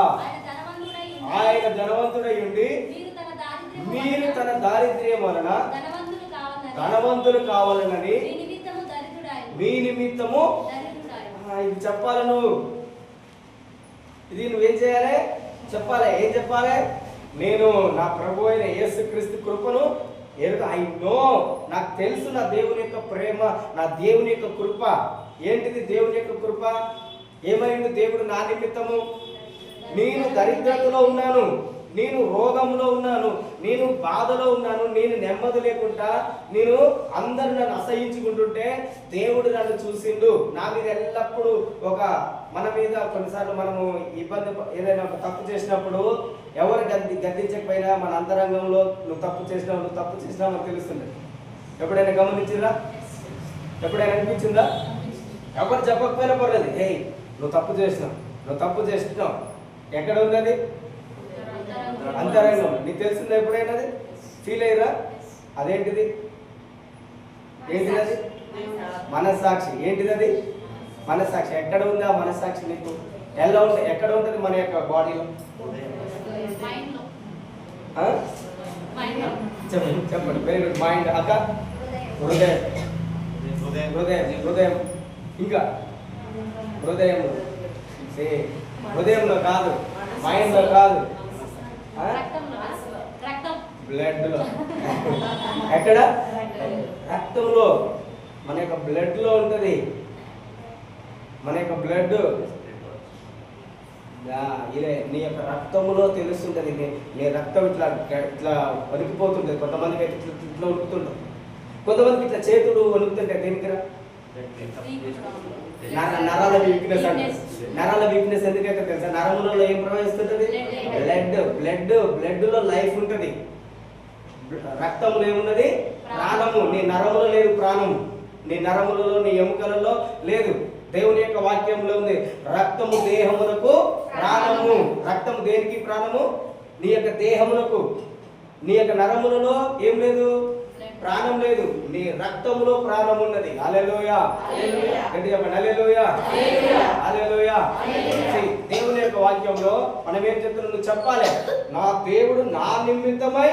ఆయన ధనవంతుడై ఉండి మీరు తన దారిద్ర్యం వలన ధనవంతులు కావాలనని మీ నిమిత్తము. ఇది చెప్పాలి నువ్వు. ఇది నువ్వేం చేయాలి? చెప్పాలి. ఏం చెప్పాలి? నేను నా ప్రభు అయిన యేసుక్రీస్తు కృపను ఐ నో, నాకు తెలుసు నా దేవుని యొక్క ప్రేమ, నా దేవుని యొక్క కృప. ఏంటిది దేవుని యొక్క కృప? ఏమైంది? దేవుడు నా నిమిత్తము, నేను దరిద్రతలో ఉన్నాను, నేను రోగంలో ఉన్నాను, నేను బాధలో ఉన్నాను, నేను నెమ్మది లేకుండా నేను అందరూ నన్ను అసహించుకుంటుంటే దేవుడు నన్ను చూసిండు. నా మీద ఎల్లప్పుడూ మన మీద కొన్నిసార్లు మనము ఇబ్బంది, ఏదైనా ఒక తప్పు చేసినప్పుడు ఎవరు గద్దించకపోయినా మన అంతరంగంలో నువ్వు తప్పు చేసినావు అని తెలుస్తుంది. ఎప్పుడైనా గమనించిందా? ఎప్పుడైనా అనిపించిందా? ఎవరు చెప్పకపోయినా పర్లేదు, ఏయ్ నువ్వు తప్పు చేసినావు. ఎక్కడ ఉన్నది? అంతరంగం. నీకు తెలిసిందా? ఎప్పుడైనా ఫీల్ అయ్యారా? అదేంటిది? ఏంటిది అది? మనస్సాక్షి. ఏంటిది అది? మనస్సాక్షి. ఎక్కడ ఉంది ఆ మనస్సాక్షి? నీకు ఎలా ఉంటుంది? ఎక్కడ ఉంటుంది? మన యొక్క బాడీలో. చెప్పండి. Very good. మైండ్. అక్క హృదయం. ఇంకా హృదయంలో కాదు, మైండ్ లో కాదు, బ్లడ్ లో. ఎక్కడ? రక్తంలో. మన యొక్క బ్లడ్ లో ఉంటుంది. మన యొక్క బ్లడ్ నీ యొక్క రక్తములో తెలుస్తుంటది. నీ రక్తం ఇట్లా వణికిపోతుంటది. కొంతమందికి అయితే ఇట్లా వణుకుతుంటాం, కొంతమందికి ఇట్లా చేతులు వణుకుతుంటాయి. దేనికి? నరాల వీక్నెస్ అంటే. నరాల వీక్నెస్ ఎందుకైతే తెలుసా? నరములలో ఏం ప్రవహిస్తుంటది? బ్లడ్ లో లైఫ్ ఉంటది. రక్తంలో ఏమున్నది? ప్రాణము. నీ నరములో లేదు ప్రాణము, నీ నరములలో, నీ ఎముకలలో లేదు. దేవుని యొక్క వాక్యంలో ఉంది, రక్తము దేహమునకు ప్రాణము. రక్తము దేనికి ప్రాణము? నీ యొక్క దేహమునకు. నీ యొక్క నరములలో ఏం లేదు? ప్రాణం లేదు. నీ రక్తములో ప్రాణం ఉన్నది. హల్లెలూయా. హల్లెలూయా. హల్లెలూయా. దేవుని యొక్క వాక్యంలో మనం ఏం చెప్తున్నాం? నువ్వు చెప్పాలి, నా దేవుడు నా నిమిత్తమై,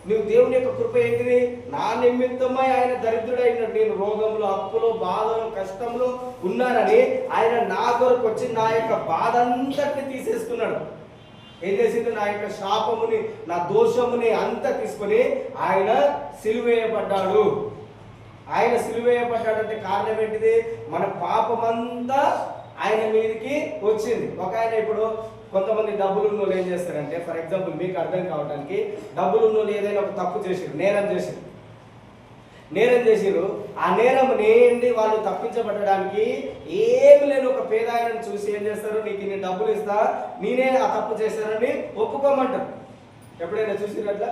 నువ్వు దేవుని యొక్క కృప ఏంటిది? నా నిమిత్తమై ఆయన దరిద్రుడైన, నేను రోగంలో, అప్పులో, బాధలో, కష్టంలో ఉన్నానని ఆయన నా కొరకు వచ్చి నా యొక్క బాధ అంతటిని తీసేసుకున్నాడు. ఏం చేసిండు? నా యొక్క శాపముని, నా దోషముని అంతా తీసుకొని ఆయన సిలువేయబడ్డాడు. ఆయన సిలువేయబడ్డాడంటే కారణం ఏంటిది? మన పాపమంతా ఆయన మీదకి వచ్చింది. ఒక ఆయన ఇప్పుడు కొంతమంది డబ్బులు ఉన్నోళ్ళు ఏం చేస్తారంటే, ఫర్ ఎగ్జాంపుల్ మీకు అర్థం కావడానికి, డబ్బులు ఉన్నోళ్ళు ఏదైనా ఒక తప్పు చేసిరు, నేరం చేసిరు. ఆ నేరం నేండి వాళ్ళు తప్పించబడడానికి ఏమి లేని ఒక పేదాయనని చూసి ఏం చేస్తారు? నీకు ఇన్ని డబ్బులు ఇస్తా, నేనే ఆ తప్పు చేశానని ఒప్పుకోమంటారు. ఎప్పుడైనా చూసిరు అట్లా?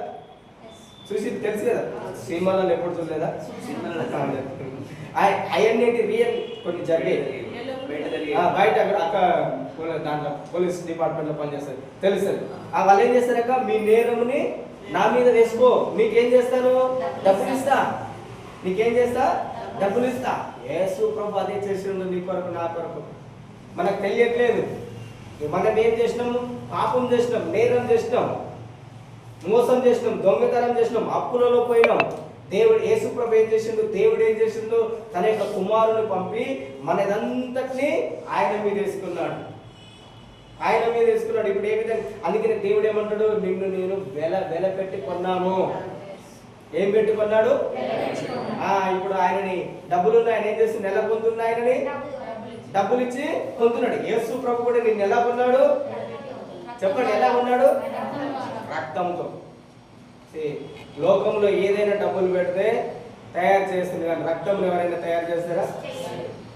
చూసి తెలుసు కదా, సినిమాలలో ఎప్పుడు చూడలేదా? అవన్నీ రియల్ కొన్ని జరిగాయి. బయట అక్కడ దాంట్లో పోలీస్ డిపార్ట్మెంట్ లో పనిచేస్తారు, తెలుస్తుంది. వాళ్ళు ఏం చేస్తారక్క, మీ నేరముని నా మీద వేసుకో, మీకేం చేస్తాను, డబ్బులు ఇస్తా. నీకేం చేస్తా, డబ్బులు ఇస్తా. యేసు ప్రభు అదే చేసిండు నీ కొరకు నా కొరకు. మనకు తెలియట్లేదు. మనం ఏం చేసినాము, పాపం చేసినాం, నేరం చేసినాం, మోసం చేసినాం, దొంగతనం చేసినాం, అప్పులలో పోయినాం. దేవుడు యేసు ప్రభు ఏం చేసిండు, దేవుడు ఏం చేసిండు, తన యొక్క కుమారుని పంపి మనదంతటిని ఆయన మీద వేసుకున్నాడు. ఆయన మీద వేసుకున్నాడు. ఇప్పుడు ఏ విధంగా, అందుకనే దేవుడు ఏమంటాడు, నిన్ను నేను వెల పెట్టి కొన్నాను. ఏం పెట్టి కొన్నాడు? ఇప్పుడు ఆయనని డబ్బులున్న ఆయన ఏం చేస్తుంది, నెల పొందున్న ఆయనని డబ్బులు ఇచ్చి పొందుతున్నాడు. యేసు ప్రభు కూడా నిన్ను ఎలా కొన్నాడు చెప్పండి, ఎలా కొన్నాడు? రక్తంతో. లోకంలో ఏదైనా డబ్బులు పెడితే తయారు చేస్తుంది, కానీ రక్తంలో ఎవరైనా తయారు చేస్తారా?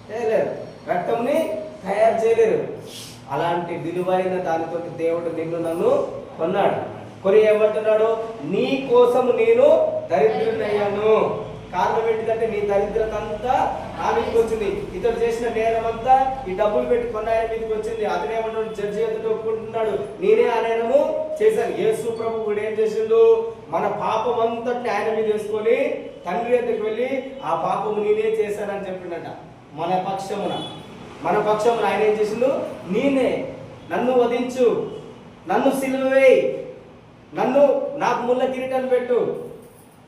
చేయలేరు. రక్తంని తయారు చేయలేరు. అలాంటి విలువైన దానితో దేవుడు నిన్ను నన్ను కొన్నాడు. కొని ఏమంటున్నాడు, నీ కోసం నేను దరిద్రుడయ్యాను. కారణం ఏంటిదంటే నీ దరిద్రత అంతా నా మీదకి వచ్చింది. ఇతడు చేసిన నేరం అంతా ఈ డబ్బులు పెట్టి కొన్న ఆయన మీదకి వచ్చింది. అతను ఏమంటాడు, జడ్జి ఎదుట ఒప్పుకుంటున్నాడు, నేనే ఆ నేరము చేశాను. యేసు ప్రభు కూడా ఏం చేసిండు, మన పాపం అంతటిని ఆయన మీద వేసుకొని తండ్రి ఎదుటికి వెళ్ళి ఆ పాపము నేనే చేశానని చెప్పిండట. మన పక్షమున ఆయన ఏం చేసిండు, నేనే, నన్ను వధించు, నన్ను సిలువ వేయి, నాకు ముళ్ళ కిరీటం పెట్టు,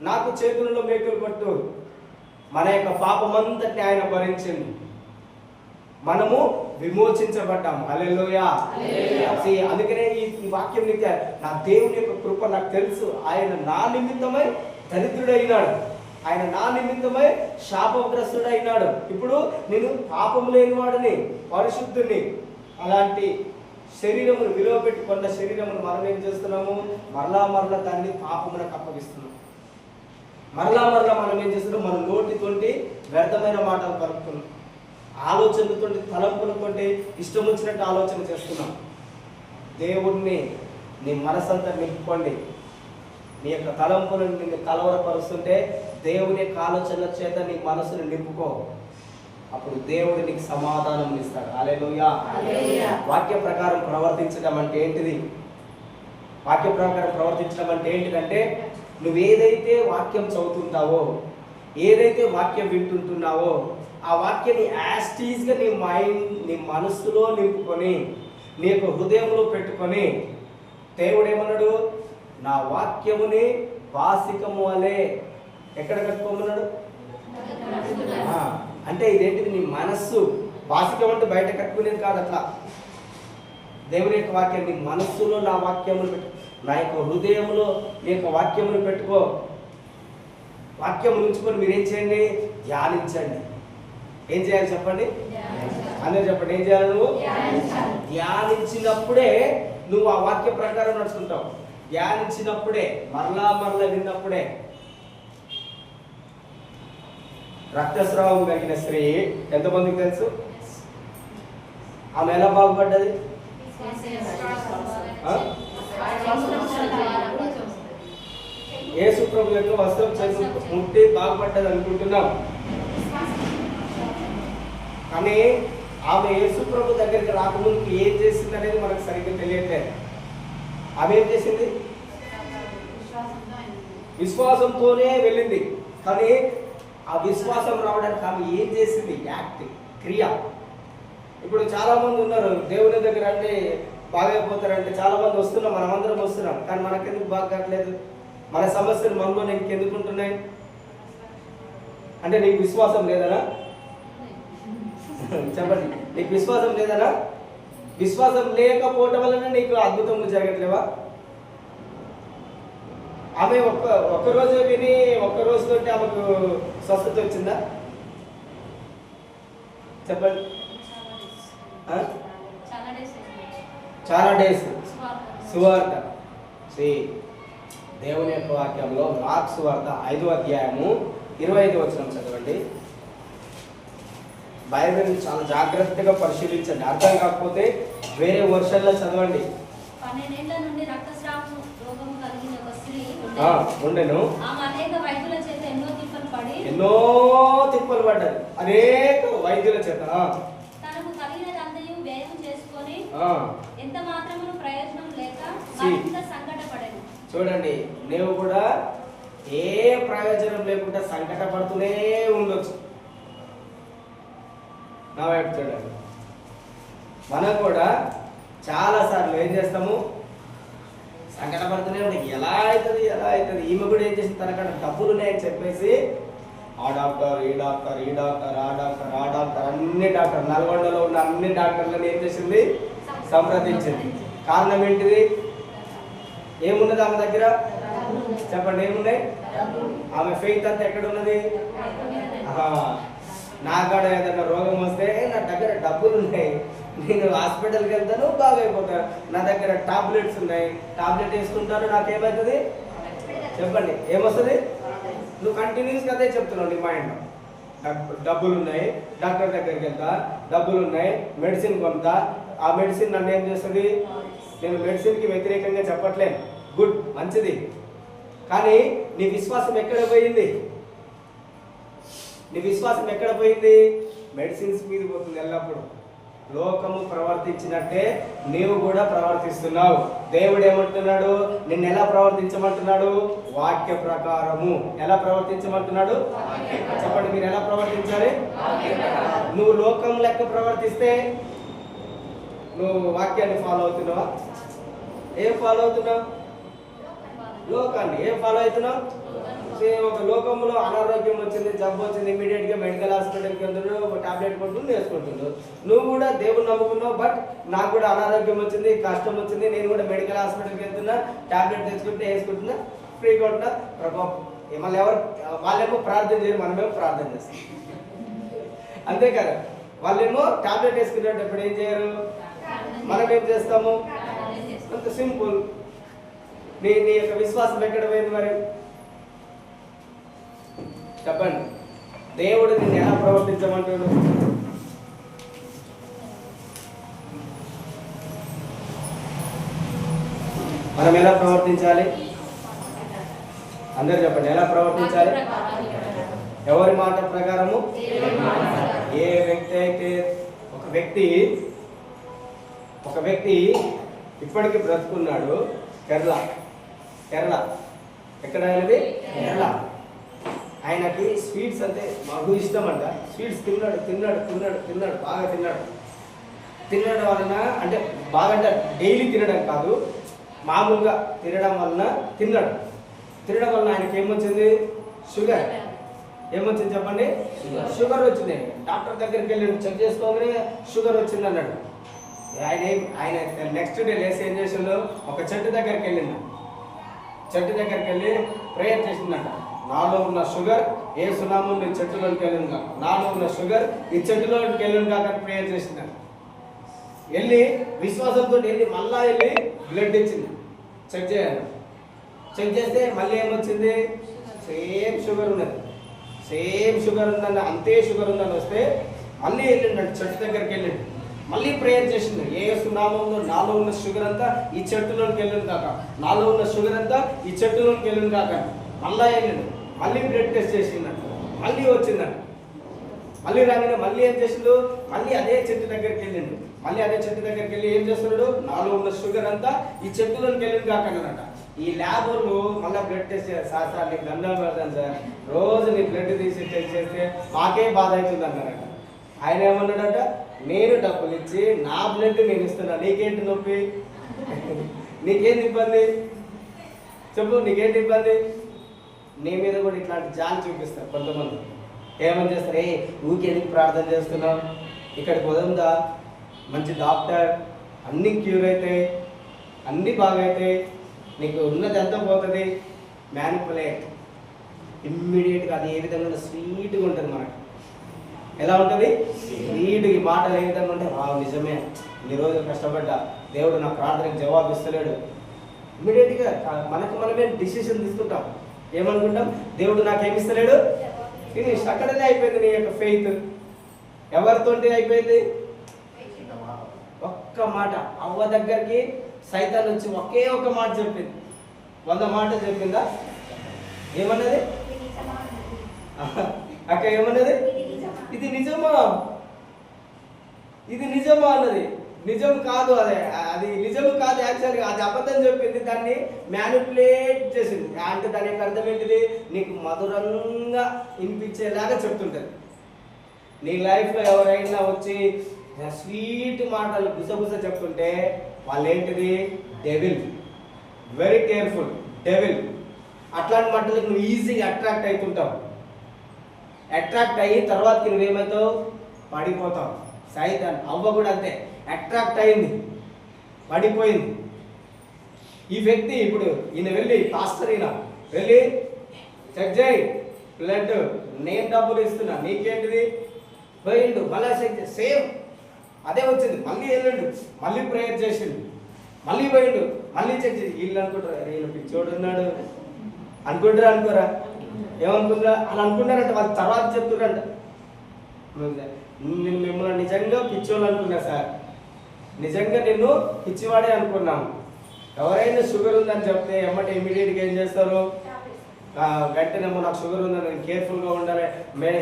నాకు చేతులలో మేకులు పట్టు. మన యొక్క పాపమంతటిని ఆయన భరించింది. మనము విమోచించబడ్డాము. హల్లెలూయా. అందుకనే ఈ వాక్యం నీకు, నా దేవుని యొక్క కృప నాకు తెలుసు. ఆయన నా నిమిత్తమై దరిద్రుడైనాడు, ఆయన నా నిమిత్తమై శాపగ్రస్తుడైనాడు. ఇప్పుడు నేను పాపం లేనివాడిని, పరిశుద్ధుని. అలాంటి శరీరమును విలువ పెట్టి కొన్న శరీరమును మనం ఏం చేస్తున్నాము, మరలా దాన్ని పాపములకు అప్పగిస్తున్నాం. మరలా మనం ఏం చేస్తున్నాం, మన నోటితోటి వ్యర్థమైన మాటలు పలుకుతున్నాం, ఆలోచనలతో, తలంపులతోటి ఇష్టం వచ్చినట్టు ఆలోచన చేస్తున్నాం. దేవుడిని నీ మనసంతా నింపుకోండి. నీ యొక్క తలంపులను నిన్ను కలవరపరుస్తుంటే దేవుని యొక్క ఆలోచనల చేత నీ మనసును నింపుకో. అప్పుడు దేవుడు నీకు సమాధానం ఇస్తాడు. హల్లెలూయా. వాక్య ప్రకారం ప్రవర్తించడం అంటే ఏంటిది? వాక్య ప్రకారం ప్రవర్తించడం అంటే ఏంటిదంటే, నువ్వు ఏదైతే వాక్యం చదువుతుంటావో, ఏదైతే వాక్యం వింటుంటున్నావో, ఆ వాక్యాన్ని యాస్టీస్గా నీ మైండ్, నీ మనస్సులో నింపుకొని, నీ యొక్క హృదయంలో పెట్టుకొని, దేవుడు ఏమన్నాడు, నా వాక్యముని వాసికము వలె ఎక్కడ కట్టుకోమన్నాడు? అంటే ఇదేంటిది, నీ మనస్సు. వాసికం అంటే బయట కట్టుకునేది కాదు. అట్లా దేవుని యొక్క వాక్యం నీ మనస్సులో నా వాక్యమును పెట్టు, నా యొక్క హృదయంలో నీ యొక్క వాక్యమును పెట్టుకో. వాక్యం ఉంచుకొని మీరు ఏం చేయండి, ధ్యానించండి. ఏం చేయాలి చెప్పండి, అందరూ చెప్పండి. ఏం చేయాలి? నువ్వు ధ్యానించినప్పుడే నువ్వు ఆ వాక్య ప్రకారం నడుచుకుంటావు. ధ్యానించినప్పుడే, మరలా విన్నప్పుడే. రక్తస్రావం కలిగిన స్త్రీ ఎంతమందికి తెలుసు? ఆమె ఎలా బాగుపడ్డది? యేసు ప్రభు యొక్క వస్త్రం చేతులు ముట్టి బాగుపడ్డది అనుకుంటున్నాం. కానీ ఆమె యేసు ప్రభు దగ్గరికి రాకముందుకు ఏం చేసింది అనేది మనకు సరిగ్గా తెలియట్లేదు. ఆమె ఏం చేసింది? విశ్వాసంతోనే వెళ్ళింది. కానీ ఆ విశ్వాసం రావడానికి ఆమె ఏం చేసింది? యాక్టింగ్, క్రియ. ఇప్పుడు చాలా మంది ఉన్నారు దేవుని దగ్గర అంటే బాగైపోతారంటే చాలా మంది వస్తున్నాం, మనమందరం వస్తున్నాం, కానీ మనకెందుకు బాగా కావట్లేదు? మన సమస్యలు మనలో ఇంకెందుకు ఉంటున్నాయి అంటే నీకు విశ్వాసం లేదనా? చెప్పండి, నీకు విశ్వాసం లేదనా? విశ్వాసం లేకపోవటం వలన నీకు అద్భుతములు జరగట్లేవా? ఆమె ఒక్కరోజు విని ఒక్కరోజుతో ఆమెకు స్వస్థత వచ్చిందా? చెప్పండి. చాలా డేస్. సువార్త. దేవుని యొక్క వాక్యంలో మార్కు సువార్త 5వ అధ్యాయము 25వ వచనం చదవండి. బైబిల్ని చాలా జాగ్రత్తగా పరిశీలించండి. అర్థం కాకపోతే వేరే వర్షన్లో చదవండి.
12 ఏళ్ల నుండి రక్తస్రావం రోగం కలిగిన ఒక స్త్రీ
ఉండెను.
ఆమె అనేక వైద్యుల చేత ఎన్నో తిప్పలు పడి
ఎన్నో తిప్పలు పడ్డది అనేక వైద్యుల చేత.
తనకు కలిగినదంతయు వ్యయం చేసుకొని
ఆ,
ఎంత మాత్రమును ప్రయోజనం లేక
See.
మరింత సంకటపడెను.
చూడండి, నీవు కూడా ఏ ప్రయోజనం లేకుండా సంకటపడుతూనే ఉండొచ్చు. నా వైపు చూడండి, మనం కూడా చాలా సార్లు ఏం చేస్తాము, సంకటపడుతూనే ఉంటాయి. ఎలా అవుతుంది ఎలా అవుతుంది. ఈమె కూడా ఏం చేసింది, తనకాడ డబ్బులు ఉన్నాయని చెప్పేసి ఆ డాక్టర్ ఈ డాక్టర్ ఈ డాక్టర్ ఆ డాక్టర్ ఆ డాక్టర్ అన్ని డాక్టర్ నల్గొండలో ఉన్న అన్ని డాక్టర్లను ఏం చేసింది, సంప్రదించింది. కారణం ఏంటిది, ఏమున్నది ఆమె దగ్గర చెప్పండి, ఏమున్నాయి? ఆమె ఫెయిత్ అంతా ఎక్కడ ఉన్నది? నా కాడ ఏదైనా రోగం వస్తే నా దగ్గర డబ్బులు ఉన్నాయి, నేను హాస్పిటల్కి వెళ్తాను బాగైపోతా, నా దగ్గర టాబ్లెట్స్ ఉన్నాయి, టాబ్లెట్ వేసుకుంటాను, నాకేమవుతుంది చెప్పండి, ఏమొస్తుంది? నువ్వు కంటిన్యూస్గా అదే చెప్తున్నావు నీ మైండ్. డబ్బులు ఉన్నాయి, డాక్టర్ దగ్గరికి వెళ్తా, డబ్బులు ఉన్నాయి, మెడిసిన్ కొంటా, ఆ మెడిసిన్ నన్ను ఏం చేస్తుంది? నేను మెడిసిన్కి వ్యతిరేకంగా చెప్పట్లేను, గుడ్ మంచిది. కానీ నీ విశ్వాసం ఎక్కడ పోయింది? నీ విశ్వాసం ఎక్కడ పోయింది? మెడిసిన్స్ మీద పోతుంది ఎల్లప్పుడు. లోకము ప్రవర్తించినట్టే నీవు కూడా ప్రవర్తిస్తున్నావు. దేవుడు ఏమంటున్నాడు? నిన్ను ఎలా ప్రవర్తించమంటున్నాడు? వాక్య ప్రకారము. ఎలా ప్రవర్తించమంటున్నాడు? చెప్పండి, మీరు ఎలా ప్రవర్తించాలి? నువ్వు లోకం లెక్క ప్రవర్తిస్తే నువ్వు వాక్యాన్ని ఫాలో అవుతున్నావా? ఏం ఫాలో అవుతున్నావు? లోకాన్ని. ఏం ఫాలో అవుతున్నావు? ఒక లోకంలో అనారోగ్యం వచ్చింది, జబ్బు వచ్చింది, ఇమీడియట్ గా మెడికల్ హాస్పిటల్కి వెళ్తున్నాడు, ఒక టాబ్లెట్ కొట్టుకుని వేసుకుంటున్నాడు. నువ్వు కూడా దేవుడు నమ్ముకున్నావు, బట్ నాకు కూడా అనారోగ్యం వచ్చింది, కష్టం వచ్చింది, నేను కూడా మెడికల్ హాస్పిటల్కి వెళ్తున్నా, టాబ్లెట్ తెచ్చుకుంటే వేసుకుంటున్నా, ఫ్రీగా ఉంటున్నా. మళ్ళీ వాళ్ళేమో ప్రార్థన చేయరు, మనమేమో ప్రార్థన చేస్తాం. అంతే కదా, వాళ్ళేమో టాబ్లెట్ వేసుకునేటప్పుడు ఏం చేయరు, మనం ఏం చేస్తాము? అంత సింపుల్. నీ యొక్క విశ్వాసం ఎక్కడ పోయింది మరి చెప్పండి? దేవుడు నిన్ను ఎలా ప్రవర్తించమంటాడు? మనం ఎలా ప్రవర్తించాలి? అందరు చెప్పండి, ఎలా ప్రవర్తించాలి? ఎవరి మాట ప్రకారము? ఏ వ్యక్తి అయితే ఒక వ్యక్తి ఇప్పటికీ బ్రతుకున్నాడు. కేరళ ఎక్కడ ఆయనది? కేరళ. ఆయనకి స్వీట్స్ అంటే మాకు ఇష్టం అంట. స్వీట్స్ తిన్నాడు బాగా తినడం వలన, అంటే బాగా అంటే డైలీ తినడం కాదు, మామూలుగా తినడం వలన ఆయనకి ఏమొచ్చింది? షుగర్. ఏమొచ్చింది చెప్పండి? షుగర్ వచ్చింది. డాక్టర్ దగ్గరికి వెళ్ళి చెక్ చేసుకోగానే షుగర్ వచ్చింది అన్నాడు. ఆయన నెక్స్ట్ డే లేసి ఏం చేసిండు? ఒక చెట్టు దగ్గరికి వెళ్ళి ప్రేయర్ చేసిందంట. నాలో ఉన్న షుగర్ ఏ సునామం నీ చెట్టులోకి వెళ్ళిందా, నాలో ఉన్న షుగర్ ఈ చెట్టులోకి వెళ్ళిందా అని ప్రేయర్ చేసిందంట. వెళ్ళి విశ్వాసంతో మళ్ళా వెళ్ళి బ్లడ్ ఇచ్చింది, చెక్ చేయాలి. చెక్ చేస్తే మళ్ళీ ఏమొచ్చింది? సేమ్ షుగర్ ఉందని, అంతే షుగర్ ఉందని వస్తే మళ్ళీ వెళ్ళిండంట, చెట్టు దగ్గరికి వెళ్ళిండు. మళ్ళీ ప్రేయర్ చేసిండు. ఏ సునామంలో నాలో ఉన్న షుగర్ అంతా ఈ చెట్టులోకి వెళ్ళింది కాక, నాలో ఉన్న షుగర్ అంతా ఈ చెట్టులోకి వెళ్ళింది కాక. మళ్ళీ వెళ్ళిండు, మళ్ళీ బ్లడ్ టెస్ట్ చేసిందంట, మళ్ళీ వచ్చిందంట. మళ్ళీ రాగానే మళ్ళీ ఏం చేసిండు? మళ్ళీ అదే చెట్టు దగ్గరికి వెళ్ళి ఏం చేస్తున్నాడు? నాలో ఉన్న షుగర్ అంతా ఈ చెట్టులోకి వెళ్ళింది కాక అన్నాడంట. ఈ ల్యాబ్ వాళ్ళు మళ్ళీ బ్లడ్ టెస్ట్ చేయాలి. సార్ నీకు దండం పెడతాను సార్, రోజు నీ బ్లడ్ తీసి టెస్ట్ చేస్తే మాకే బాధ అవుతుంది అన్నారట. ఆయన ఏమన్నాడట? నేను డబ్బులు ఇచ్చి నా బ్లడ్ నేను ఇస్తున్నా, నీకేంటి నొప్పి? నీకేంటి ఇబ్బంది చెప్పు? నీకేంటి ఇబ్బంది? నీ మీద కూడా ఇట్లాంటి జాలి చూపిస్తారు కొంతమంది. ఏమని చేస్తారు? ఊకెందుకు ప్రార్థన చేస్తున్నావు, ఇక్కడికి వదందా, మంచి డాక్టర్, అన్నీ క్యూర్ అవుతాయి, అన్నీ బాగైతాయి, నీకు ఉన్నది ఎంత పోతుంది. మ్యానిపులేట్ ఇమ్మీడియట్గా. అది ఏ విధంగా స్వీట్గా ఉంటుంది మనకు. ఎలా ఉంటుంది? స్వీట్. ఈ మాటలు ఏ విధంగా ఉంటే నిజమే, ఈ రోజు కష్టపడ్డా, దేవుడు నా ప్రార్థనకు జవాబు ఇస్తలేడు. ఇమ్మీడియట్గా మనమే డిసిషన్ తీసుకుంటాం. ఏమనుకుంటాం? దేవుడు నాకేమిస్తలేడు, ఫినిష్. అక్కడనే అయిపోయింది నీ యొక్క ఫెయిత్. ఎవరితోటి అయిపోయింది? ఒక్క మాట. అవ్వ దగ్గరికి సైతాన్ వచ్చి ఒకే ఒక మాట చెప్పింది,
100 మాటలు చెప్పిందా? ఏమన్నది అక్క? ఏమన్నది? ఇది నిజమా, ఇది నిజమా అన్నది. నిజం కాదు, అది నిజం కాదు. యాక్చువల్గా అది అబద్ధం చెప్పింది, దాన్ని మ్యానిపులేట్ చేసింది. అంటే దాని యొక్క అర్థం ఏంటిది? నీకు మధురంగా వినిపించేలాగా చెప్తుంటుంది. నీ లైఫ్లో ఎవరైనా వచ్చి స్వీట్ మాటలు గుసగుస చెప్తుంటే వాళ్ళు ఏంటిది? డెవిల్. Very careful, devil. అట్లాంటి మాటలకు నువ్వు ఈజీగా అట్రాక్ట్ అవుతుంటావు. అట్రాక్ట్ అయ్యి తర్వాతకి నువ్వేమవుతావు? పడిపోతావు. సైతాన్, అవ్వ కూడా అంతే, అట్రాక్ట్ అయింది, పడిపోయింది. ఈ వ్యక్తి ఇప్పుడు ఈయన వెళ్ళి, పాస్టర్ ఈయన వెళ్ళి చెక్ చేయి బ్లడ్, నేను డబ్బులు ఇస్తున్నా, నీకేంటిది? పోయిండు, మళ్ళీ చెక్ చేయి, సేమ్ అదే వచ్చింది. మళ్ళీ వెళ్ళండు, మళ్ళీ ప్రేయర్ చేసిండు, మళ్ళీ పోయిండు, మళ్ళీ చెక్ చేసి. వీళ్ళు అనుకుంటారా ఈయన పిచ్చోడు ఉన్నాడు అనుకుంటారా? అనుకోరా? ఏమనుకుంటారా? అలా అనుకుంటారంట. వాళ్ళు తర్వాత చెప్తున్నారంట, నేను మిమ్మల్ని నిజంగా పిచ్చోళ్ళు అనుకున్నా సార్, నిజంగా నిన్ను పిచ్చివాడే అనుకున్నాము. ఎవరైనా షుగర్ ఉందని చెప్తే ఎమ్మటే ఇమీడియట్గా ఏం చేస్తారు? వెంటనేమో నాకు షుగర్ ఉందని, నేను కేర్ఫుల్గా ఉండాలి,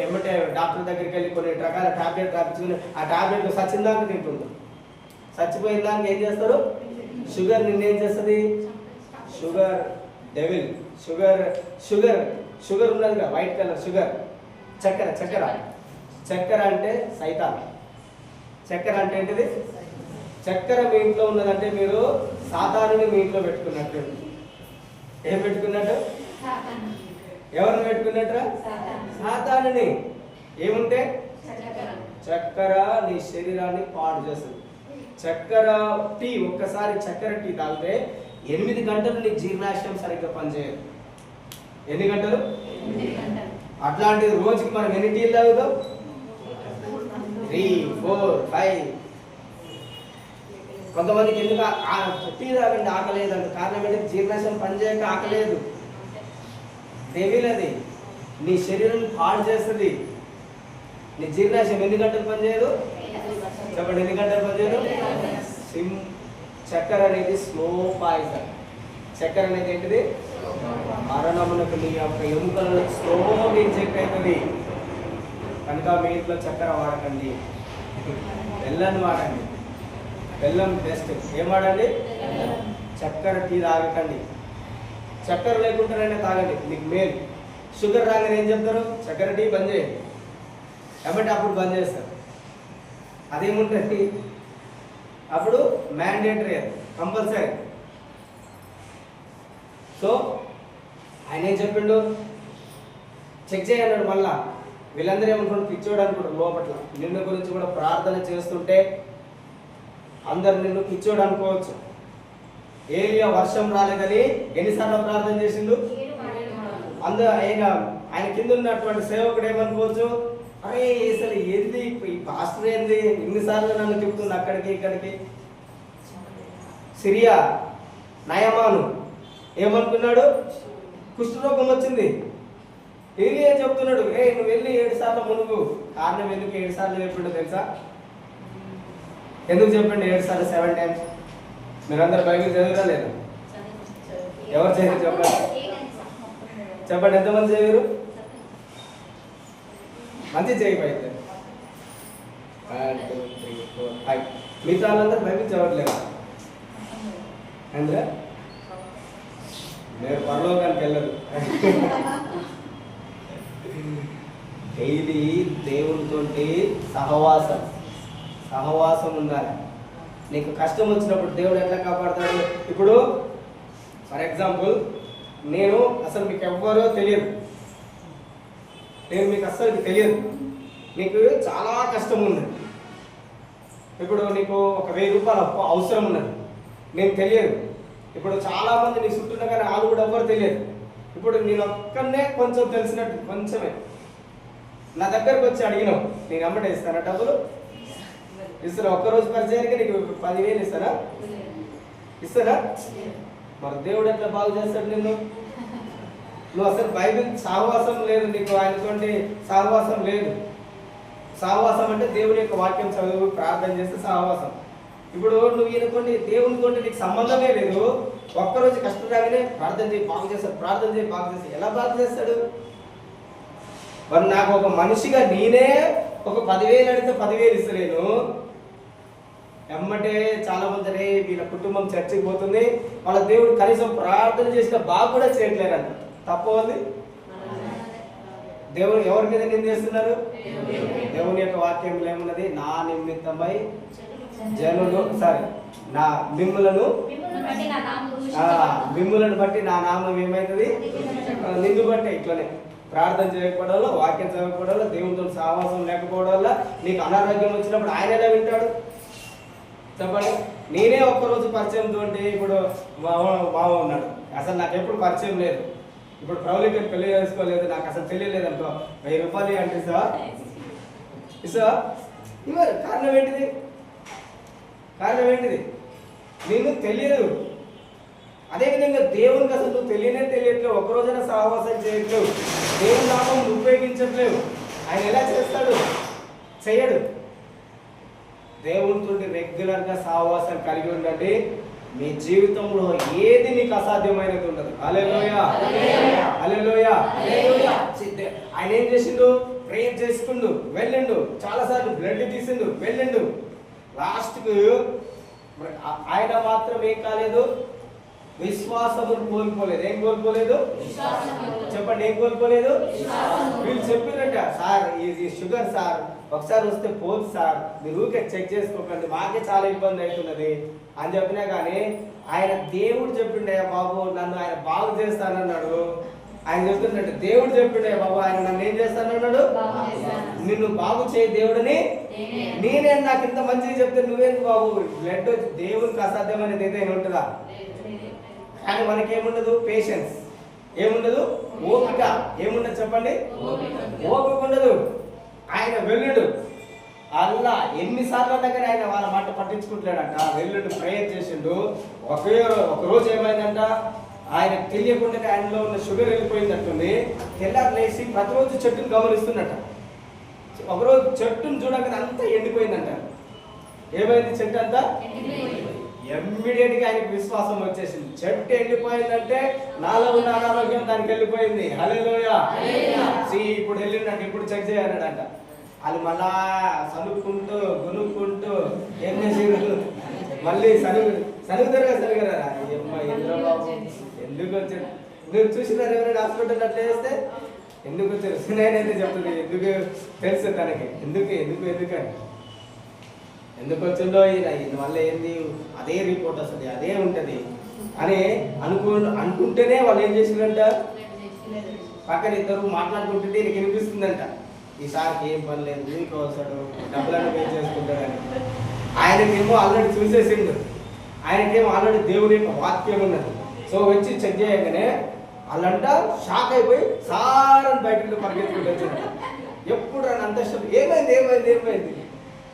ఎమ్మటే డాక్టర్ దగ్గరికి వెళ్ళి కొన్ని రకాల టాబ్లెట్ రాపించుకుని ఆ టాబ్లెట్ సచిన దాకా తింటుంది. చచ్చిపోయిన దానికి ఏం చేస్తారు? షుగర్ నిన్నేం చేస్తుంది? Sugar devil. Sugar sugar sugar ఉన్నదిగా, వైట్ కలర్ షుగర్. చక్కెర చక్కెర చక్కెర అంటే సైతాన్. చక్కెర అంటే ఏంటిది? చక్కెర మీ ఇంట్లో ఉన్నదంటే మీరు సాతానుని మీ ఇంట్లో పెట్టుకున్నట్టు. ఏం పెట్టుకున్నట్టు? ఎవరిని పెట్టుకున్నట్రా? సాతానుని. ఏముంటే? చక్కెర నీ శరీరాన్ని పాడు చేస్తుంది. చక్కెర టీ, ఒక్కసారి చక్కెర టీ తాగితే 8 గంటలు నీ జీర్ణాశయం సరిగ్గా పనిచేయదు. ఎన్ని గంటలు?
8 గంటలు.
అట్లాంటిది రోజుకి మనం ఎన్ని టీలు తాగుతాం? 3, 4, 5. కొంతమందికి ఎందుకు టీ తాగండి ఆకలేదంట, కారణం ఏంటి? జీర్ణాశయం పనిచేయక ఆకలేదు. డెవిల్ అది నీ శరీరం పాడు చేస్తుంది. నీ జీర్ణాశయం ఎన్ని గంటలు పనిచేయదు? చెప్పండి, ఎన్ని గంటలు పనిచేయదు? చక్కెర అనేది స్లో పాయిజన్. చక్కెర అనేది ఏంటిది? మరణమునకు నీ యొక్క ఎముకలను స్లోగా ఇంజెక్ట్ అవుతుంది. కనుక మీ ఇంట్లో చక్కెర వాడకండి, బెల్లం వాడండి. బెల్లం బెస్ట్. ఏం వాడండి? చక్కెర టీ తాగకండి. చక్కెర లేకుండానే తాగండి, మీకు మేలు. షుగర్ రాగానే ఏం చెప్తారు? చక్కెర టీ బంద్ చేయండి, కాబట్టి అప్పుడు బంద్ చేస్తారు. అదేముంటుంది? అప్పుడు మ్యాండేటరీ, అది కంపల్సరీ. సో ఆయన ఏం చెప్పిండు? చెక్ చేయన్నాడు. మళ్ళా వీళ్ళందరూ ఏమనుకుంటారు? పిచ్చోడు అనుకుంటారు లోపట్ల. నిన్ను గురించి కూడా ప్రార్థన చేస్తుంటే అందరు నిన్ను పిచ్చోడు అనుకోవచ్చు. ఏలియా వర్షం రాలేదని ఎన్నిసార్లు ప్రార్థన చేసిండు? అందరూ ఆయన కింద ఉన్నటువంటి సేవకుడు ఏమనుకోవచ్చు? అరే అసలు ఏంది ఈ పాస్టర్, ఏంది ఇన్నిసార్లు నన్ను తిప్పుతుంది అక్కడికి ఇక్కడికి. సిరియా నయమాను ఏమనుకున్నాడు? కుష్ఠరోగం వచ్చింది. ఏలియా చెప్తున్నాడు, నువ్వు వెళ్ళి 7 సార్లు మునుగు. కారణం ఎందుకు 7 సార్లు చెప్పిండో తెలుసా? ఎందుకు చెప్పండి 7 సార్లు? 7 times. మీరందరూ బైబిల్ చదివిరా లేదా? ఎవరు చదివారు చెప్పండి? చెప్పండి, ఎంతమంది చదివారు? మంచి చేయబోయితే 1, 2, 3, 4, 5. మిగతా వాళ్ళందరూ బైబిల్ చదవట్లేదు. అందులో మీరు పరలోకానికి వెళ్ళరు. డైలీ దేవునితోటి సహవాసం ఉండాలి. నీకు కష్టం వచ్చినప్పుడు దేవుడు ఎట్లా కాపాడతాడు? ఇప్పుడు ఫర్ ఎగ్జాంపుల్, నేను అసలు మీకు ఎవ్వరో తెలియదు, మీకు అస్సలు తెలియదు, నీకు చాలా కష్టం ఉంది. ఇప్పుడు నీకు ఒక 1000 రూపాయలు అప్పు అవసరం ఉన్నది, నేను తెలియదు. ఇప్పుడు చాలామంది నీ చుట్టూ కానీ వాళ్ళు కూడా ఎవ్వరు తెలియదు. ఇప్పుడు నేను ఒక్కనే కొంచెం తెలిసినట్టు, కొంచెమే నా దగ్గరకు వచ్చి అడిగినావు, నేను అమ్మటే ఇస్తానా? డబ్బులు ఇస్తాను. ఒక్కరోజు పరిచయానికి నీకు 10,000 ఇస్తానా? ఇస్తానా? మరి దేవుడు ఎట్లా బాగు చేస్తాడు నిన్ను? నువ్వు అసలు బైబిల్ సహవాసం లేదు నీకు, ఆయనతోటి సహవాసం లేదు. సహవాసం అంటే దేవుని యొక్క వాక్యం చదువు, ప్రార్థన చేస్తే సహవాసం. ఇప్పుడు నువ్వు ఈయనతోటి దేవుని తోటి నీకు సంబంధమే లేదు, ఒక్కరోజు కష్టం రాగానే ప్రార్థన చేయి బాగు చేస్తాడు, ప్రార్థన చేయి బాగు చేస్తాడు. ఎలా బాగు చేస్తాడు? మరి నాకు ఒక మనిషిగా నేనే ఒక 10,000 అడిగితే 10,000 ఇస్తలేను. ఎమ్మటే చాలా మంది వీళ్ళ కుటుంబం చర్చికి పోతుంది, వాళ్ళ దేవుడు కనీసం ప్రార్థన చేసిన బాగు కూడా చేయట్లేరంట. తప్పవుంది. దేవుడు ఎవరి మీద నిందేస్తున్నారు? దేవుని యొక్క వాక్యంలో ఏమున్నది? నా నిమిత్తమై జనులు నా మిమ్ములను
బట్టి నా నామం దూషించబడును.
మిమ్ములను బట్టి నా నామం ఏమైతుంది? నిన్ను బట్టే. ఇట్లనే ప్రార్థన చేయకపోవడం వల్ల, వాక్యం చదవకపోవడం వల్ల, దేవునితో సహవాసం లేకపోవడం వల్ల నీకు అనారోగ్యం వచ్చినప్పుడు ఆయన ఎలా వింటాడు చెప్పండి? నేనే ఒక్కరోజు పరిచయం తోటి ఇప్పుడు బావ ఉన్నాడు, అసలు నాకు ఎప్పుడు పరిచయం లేదు. ఇప్పుడు ప్రౌలికి పెళ్లి చేసుకోలేదు, నాకు అసలు తెలియలేదు అనుకో, 1000 రూపాయలు అంటే ఇసా ఇవ్వరు. కారణం ఏంటిది? కారణం ఏంటిది? నేను తెలియదు. అదేవిధంగా దేవునికి అసలు నువ్వు తెలియట్లేవు, ఒక్కరోజైనా సహవాసం చేయట్లేవు, దేవుని నామం ఉపయోగించట్లేవు. ఆయన ఎలా చేస్తాడు? చెయ్యడు. దేవునితో రెగ్యులర్గా సహవాసం కలిగి ఉండండి, మీ జీవితంలో ఏది నీకు అసాధ్యమైనది ఉండదు. హల్లెలూయా, హల్లెలూయా. ఆయన ఏం చేసిండు? ప్రేయర్ చేసుకుండు, వెళ్ళిండు, చాలాసార్లు బ్లడ్ తీసిండు, వెళ్ళిండు. లాస్ట్కు ఆయన మాత్రం ఏం కాలేదు? విశ్వాసమును కోల్పోలేదు. ఏం కోల్పోలేదు? చెప్పండి, ఏం కోల్పోలేదు? వీళ్ళు చెప్పినట్ట, సార్ ఇది షుగర్ సార్, ఒకసారి వస్తే పోదు సార్, మీరు ఊరికే చెక్ చేసుకోకండి, మాకే చాలా ఇబ్బంది అవుతున్నది అని చెప్పినా కానీ ఆయన దేవుడు చెప్పిండే బాబు నన్ను ఆయన బాగు చేస్తానన్నాడు. ఆయన చెప్తున్నట్టు దేవుడు చెప్పిండే బాబు ఆయన నన్ను ఏం చేస్తానన్నాడు? నిన్ను బాగు చేయ దేవుడిని నేనే. నాకు ఇంత మంచిగా చెప్తే నువ్వేంది బాబు? బ్లడ్ వచ్చి దేవునికి అసాధ్యమైనది ఏదైనా ఉంటుందా? కానీ మనకేముండదు? పేషెన్స్ ఏముండదు, ఓపిక ఏముండదు చెప్పండి? ఓపిక ఉండదు. ఆయన వెళ్ళుడు అల్లా ఎన్నిసార్లు అన్నా కానీ ఆయన వాళ్ళ మాట పట్టించుకుంటాడంట. వెళ్ళుడు, ప్రేయర్ చేసిండు. ఒక రోజు ఏమైందంట, ఆయన తెలియకుండా ఆయనలో ఉన్న షుగర్ వెళ్ళిపోయిందంటుంది. తెల్లారు లేచి ప్రతిరోజు చెట్టును గమనిస్తున్నట్ట. ఒకరోజు చెట్టును చూడగానే అంతా ఎండిపోయిందంట. ఏమైంది? చెట్టు అంతా ఇమ్మీడియట్ గా ఆయనకు విశ్వాసం వచ్చేసింది. చెట్టు ఎండిపోయిందంటే నాలో ఉన్న అనారోగ్యం దానికి వెళ్ళిపోయింది. హల్లెలూయా. ఇప్పుడు వెళ్ళిందంట, ఇప్పుడు చెక్ చేయాలంట. అది మళ్ళా సనుక్కుంటూ గునుక్కుంటూ ఏం చేసి మళ్ళీ సనుగుతారా ఎందుకు వచ్చాడు? మీరు చూసినారు ఎవరైనా హాస్పిటల్ అట్లా చేస్తే? ఎందుకు వచ్చారు? నేనైతే చెప్తుంది ఎందుకు తెలుసు తనకి, ఎందుకని ఎందుకు వచ్చిందో ఇది వల్ల ఏంది, అదే రిపోర్ట్ వస్తుంది, అదే ఉంటుంది అని అనుకుంటేనే వాళ్ళు ఏం చేసిందంట, పక్కన ఇద్దరు మాట్లాడుకుంటుంటే నీకు వినిపిస్తుందంట, ఈసారికి ఏం పని లేదు, నీకు వస్తాడు, డబ్బులను పే చేసుకుంటాడని. ఆయనకేమో ఆల్రెడీ చూసేసిండు, ఆయనకేమో ఆల్రెడీ దేవుడి యొక్క వాక్యం ఉన్నది. సో వచ్చి చెక్ చేయగానే వాళ్ళంట షాక్ అయిపోయి సారని బయటకు పరిగెత్తుకుంటూ వచ్చిందంట. ఎప్పుడు రాని అంత ఏమైంది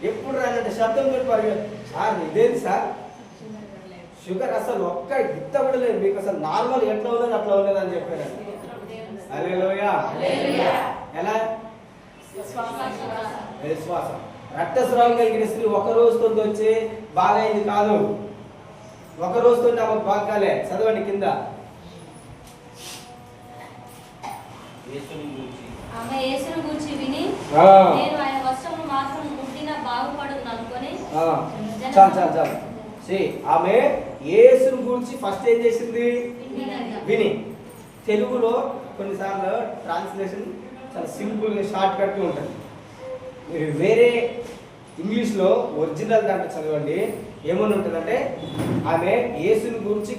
ఎప్పుడు రానంటే శబ్దంతో పరిగెత్తి, సార్ ఇదేంటి సార్ షుగర్ అసలు ఒక్క గిత్త కూడా లేదు, మీకు అసలు నార్మల్ ఎట్లా ఉన్నది అట్లా ఉన్నది అని చెప్పారు. హల్లెలూయా. ఎలా? విశ్వాసం. రక్తస్రావం కలిగిన స్త్రీ ఒక రోజుతో వచ్చి బాగైంది కాదు, ఒక రోజుతో ఆమెకు బాగాలే. చదవండి కింద.
ఆమె యేసును గూర్చి విని నేను ఆయన వస్త్రమును మాత్రం ముట్టినా బాగుపడును అనుకొని
చాలు. ఆమె యేసును గురించి ఫస్ట్ ఏం చేసింది? విని. తెలుగులో కొన్నిసార్లు ట్రాన్స్లేషన్ చాలా సింపుల్గా షార్ట్ కట్ ఉంటుంది. మీరు వేరే ఇంగ్లీష్లో ఒరిజినల్ దాంట్లో చదవండి, ఏమని ఉంటుందంటే ఆమె యేసుని గురించి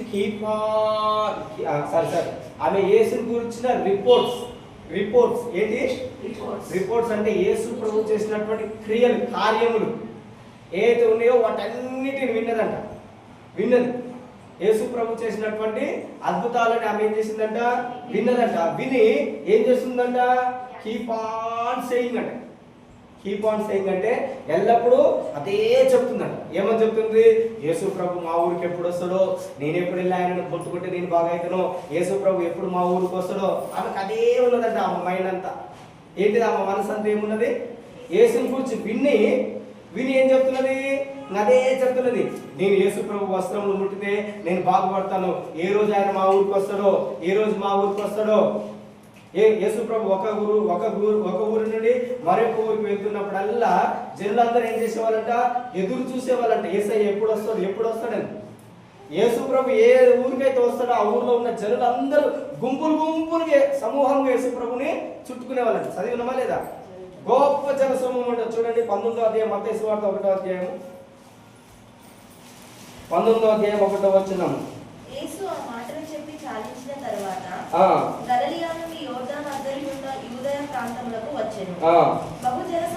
ఆమె యేసుని గురించిన రిపోర్ట్స్ ఏంటి? రిపోర్ట్స్ అంటే యేసు ప్రభు చేసినటువంటి క్రియలు, కార్యములు ఏదైతే ఉన్నాయో వాటన్నిటిని విన్నది. యేసు ప్రభు చేసినటువంటి అద్భుతాలని ఆమె ఏం చేసిందంట? విన్నదంట. విని ఏం చేస్తుందంట? కీప్ ఆన్ సేయింగ్ అంటే ఎల్లప్పుడూ అదే చెప్తుందంట. ఏమని చెప్తుంది? యేసు ప్రభు మా ఊరికి ఎప్పుడు వస్తాడో, నేను ఎప్పుడు వెళ్ళి ఆయనను కొట్టుకుంటే నేను బాగా అవుతానో, యేసు ప్రభు ఎప్పుడు మా ఊరికి వస్తాడో, ఆమెకు అదే ఉన్నదంట. ఆమె మైండ్ అంతా ఏంటిది? ఆమె మనసు అంతా ఏమున్నది? యేసుని గురించి విని ఏం చెప్తున్నది? అదే చెప్తున్నది. నేను యేసు ప్రభు వస్త్రములు ముట్టితే నేను బాగుపడతాను. ఏ రోజు ఆయన మా ఊరికి వస్తాడో, ఏ రోజు మా ఊరికి వస్తాడో. యేసు ప్రభు ఒక ఊరు నుండి మరొక ఊరికి వెళ్తున్నప్పుడల్లా జనులందరూ ఏం చేసేవాళ్ళంట? ఎదురు చూసేవాళ్ళంట, యేసయ్య ఎప్పుడు వస్తాడని. యేసు ప్రభు ఏ ఊరికైతే వస్తాడో ఆ ఊర్లో ఉన్న జనులందరూ గుంపులుగా సమూహంగా యేసు ప్రభుని చుట్టుకునే వాళ్ళంట. చదివినమా లేదా? గొప్ప జన సమూహం ఉంటుంది చూడండి. 19వ అధ్యాయం, మత్తయి సువార్త 1వ అధ్యాయం 19వ అధ్యాయం 1వ వచనం.
యేసు ఆ మాటలు చెప్పి చాలించిన తరువాత గలిలయ నుండి యోర్దాను అద్దరి ఉన్న యూదయ ప్రాంతములకు వచ్చెను.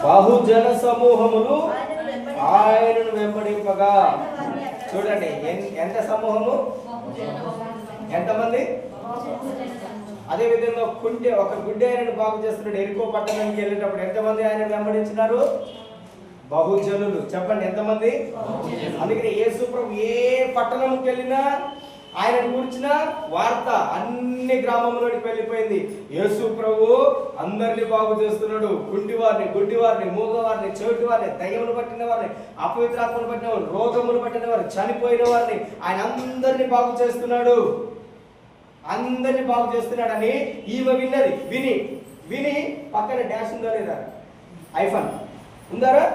బహుజన సమూహములు ఆయనను వెంబడింపగా. చూడండి ఎంత సమూహము, ఎంతమంది? అదే విధంగా ఒక గుడ్డి ఆయనను బాగు చేస్తున్నాడు. ఎరికో పట్టణానికి వెళ్ళేటప్పుడు ఎంతమంది ఆయన వెంబడించినారు? బహుజనులు. చెప్పండి ఎంతమంది? అందుకని యేసు ప్రభు ఏ పట్టణంకి వెళ్ళినా ఆయన గురించిన వార్త అన్ని గ్రామంలోకి వెళ్ళిపోయింది. యేసు ప్రభు అందరినీ బాగు చేస్తున్నాడు. కుంటివారిని, గుడ్డివారిని, మూగవారిని, చెవిటివారిని, దయ్యములు పట్టిన వారిని, అపవిత్రాత్మలు పట్టిన వారిని, రోగములు పట్టిన వారిని, చనిపోయిన వారిని ఆయన అందరినీ బాగు చేస్తున్నాడు. అందరినీ బాగు చేస్తున్నాడని ఈమె విని పక్కన డాష్ ఉందా లేదా? ఐఫోన్ ఉందారా?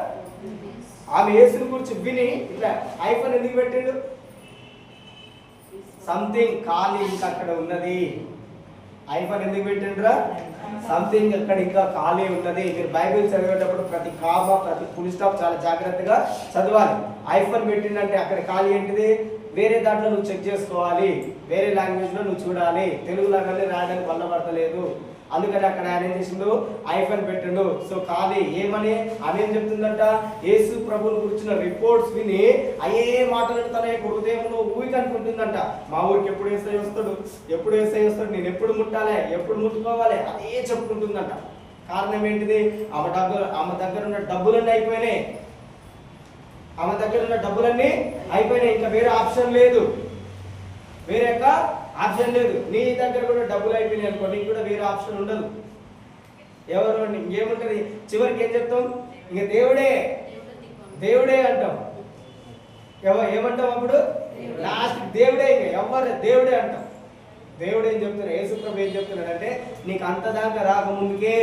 ఆమె యేసుని గురించి విని ఇట్లా ఐఫోన్ ఎందుకు పెట్టిండు? సంథింగ్ ఖాళీ ఇంకా అక్కడ ఉన్నది. ఐఫోన్ ఎందుకు పెట్టిండ్రా? సంథింగ్ అక్కడ ఇంకా ఖాళీ ఉన్నది. మీరు బైబిల్ చదివేటప్పుడు ప్రతి కామా, ప్రతి ఫుల్ స్టాప్ చాలా జాగ్రత్తగా చదవాలి. ఐఫోన్ పెట్టిండంటే అక్కడ ఖాళీ ఏంటిది? వేరే దాంట్లో నువ్వు చెక్ చేసుకోవాలి, వేరే లాంగ్వేజ్లో నువ్వు చూడాలి. తెలుగు లాగానే రాయడానికి వల్ల పడతలేదు. అందుకని అక్కడ ఆయన ఏం చేసిండు? ఐఫోన్ పెట్టిండు. సో ఖాళీ ఏమని ఆమె ఏం చెప్తుందంట? యేసు ప్రభువుని గురించిన రిపోర్ట్స్ విని అయ్యే మాటలను తన యొక్క హృదయంలో ఊరికి అనుకుంటుందంట. మా ఊరికి ఎప్పుడు యేసయ్య వస్తాడు, నేను ఎప్పుడు ముట్టాలి, ఎప్పుడు ముట్టుకోవాలి, అదే చెప్పుకుంటుందంట. కారణం ఏంటిది? ఆమె దగ్గర ఉన్న డబ్బులన్నీ అయిపోయినాయి. ఇంకా వేరే ఆప్షన్ లేదు. నీ దగ్గర కూడా డబ్బులు అయిపోయినాయి అనుకో, నీకు కూడా వేరే ఆప్షన్ ఉండదు. ఎవరు ఇంకేముంటది? చివరికి ఏం చెప్తాం? ఇంక దేవుడే అంటాం. ఏమంటాం అప్పుడు? లాస్ట్ దేవుడే, ఇంక ఎవరు దేవుడే అంటాం. దేవుడు ఏం చెప్తున్నాడు? యేసు ప్రభు ఏం చెప్తున్నాడంటే, నీకు అంతదాకా రాకముందుకే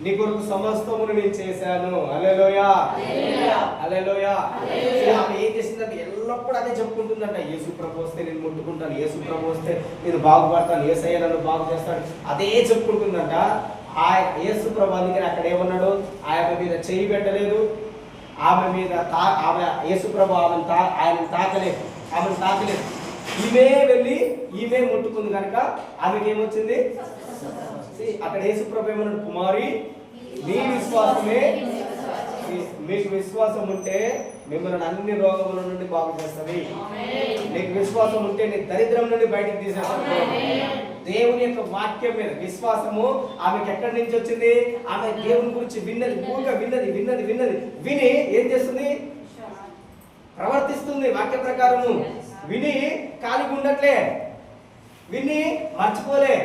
నీ కొరకు సమస్తమును నేను చేశాను. హల్లెలూయా, హల్లెలూయా. ఆమె ఏం చేసిందంటే ఎల్లప్పుడూ అదే చెప్పుకుంటుందంట. యేసు ప్రభు వస్తే నేను ముట్టుకుంటాను, యేసు ప్రభు వస్తే నేను బాగుపడతాను, యేసయ్య నన్ను బాగు చేస్తాడు, అదే చెప్పుకుంటుందంట. ఆ యేసు ప్రభు అందుకని అక్కడ ఏమన్నాడు? ఆమె మీద చెయ్యి పెట్టలేదు, ఆమె యేసు ప్రభు ఆయనను తాకలేదు. ఈమె ముట్టుకుంది కనుక ఆమెకి ఏమొచ్చింది? అక్కడ యేసు ప్రభు ఏమన్నాడు? కుమారి, నీ విశ్వాసమే, మీకు విశ్వాసం ఉంటే మిమ్మల్ని అన్ని రోగముల నుండి బాగు చేస్తుంది. నీకు విశ్వాసం ఉంటే నీ దరిద్రం నుండి బయటకు తీసేస్తుంది. దేవుని యొక్క వాక్యం మీద విశ్వాసము ఆమెకి ఎక్కడి నుంచి వచ్చింది? ఆమె దేవుని గురించి విని ఏం చేస్తుంది? ప్రవర్తిస్తుంది. వాక్య ప్రకారము విని ఖాళీగా ఉండట్లే, విని మర్చిపోలే.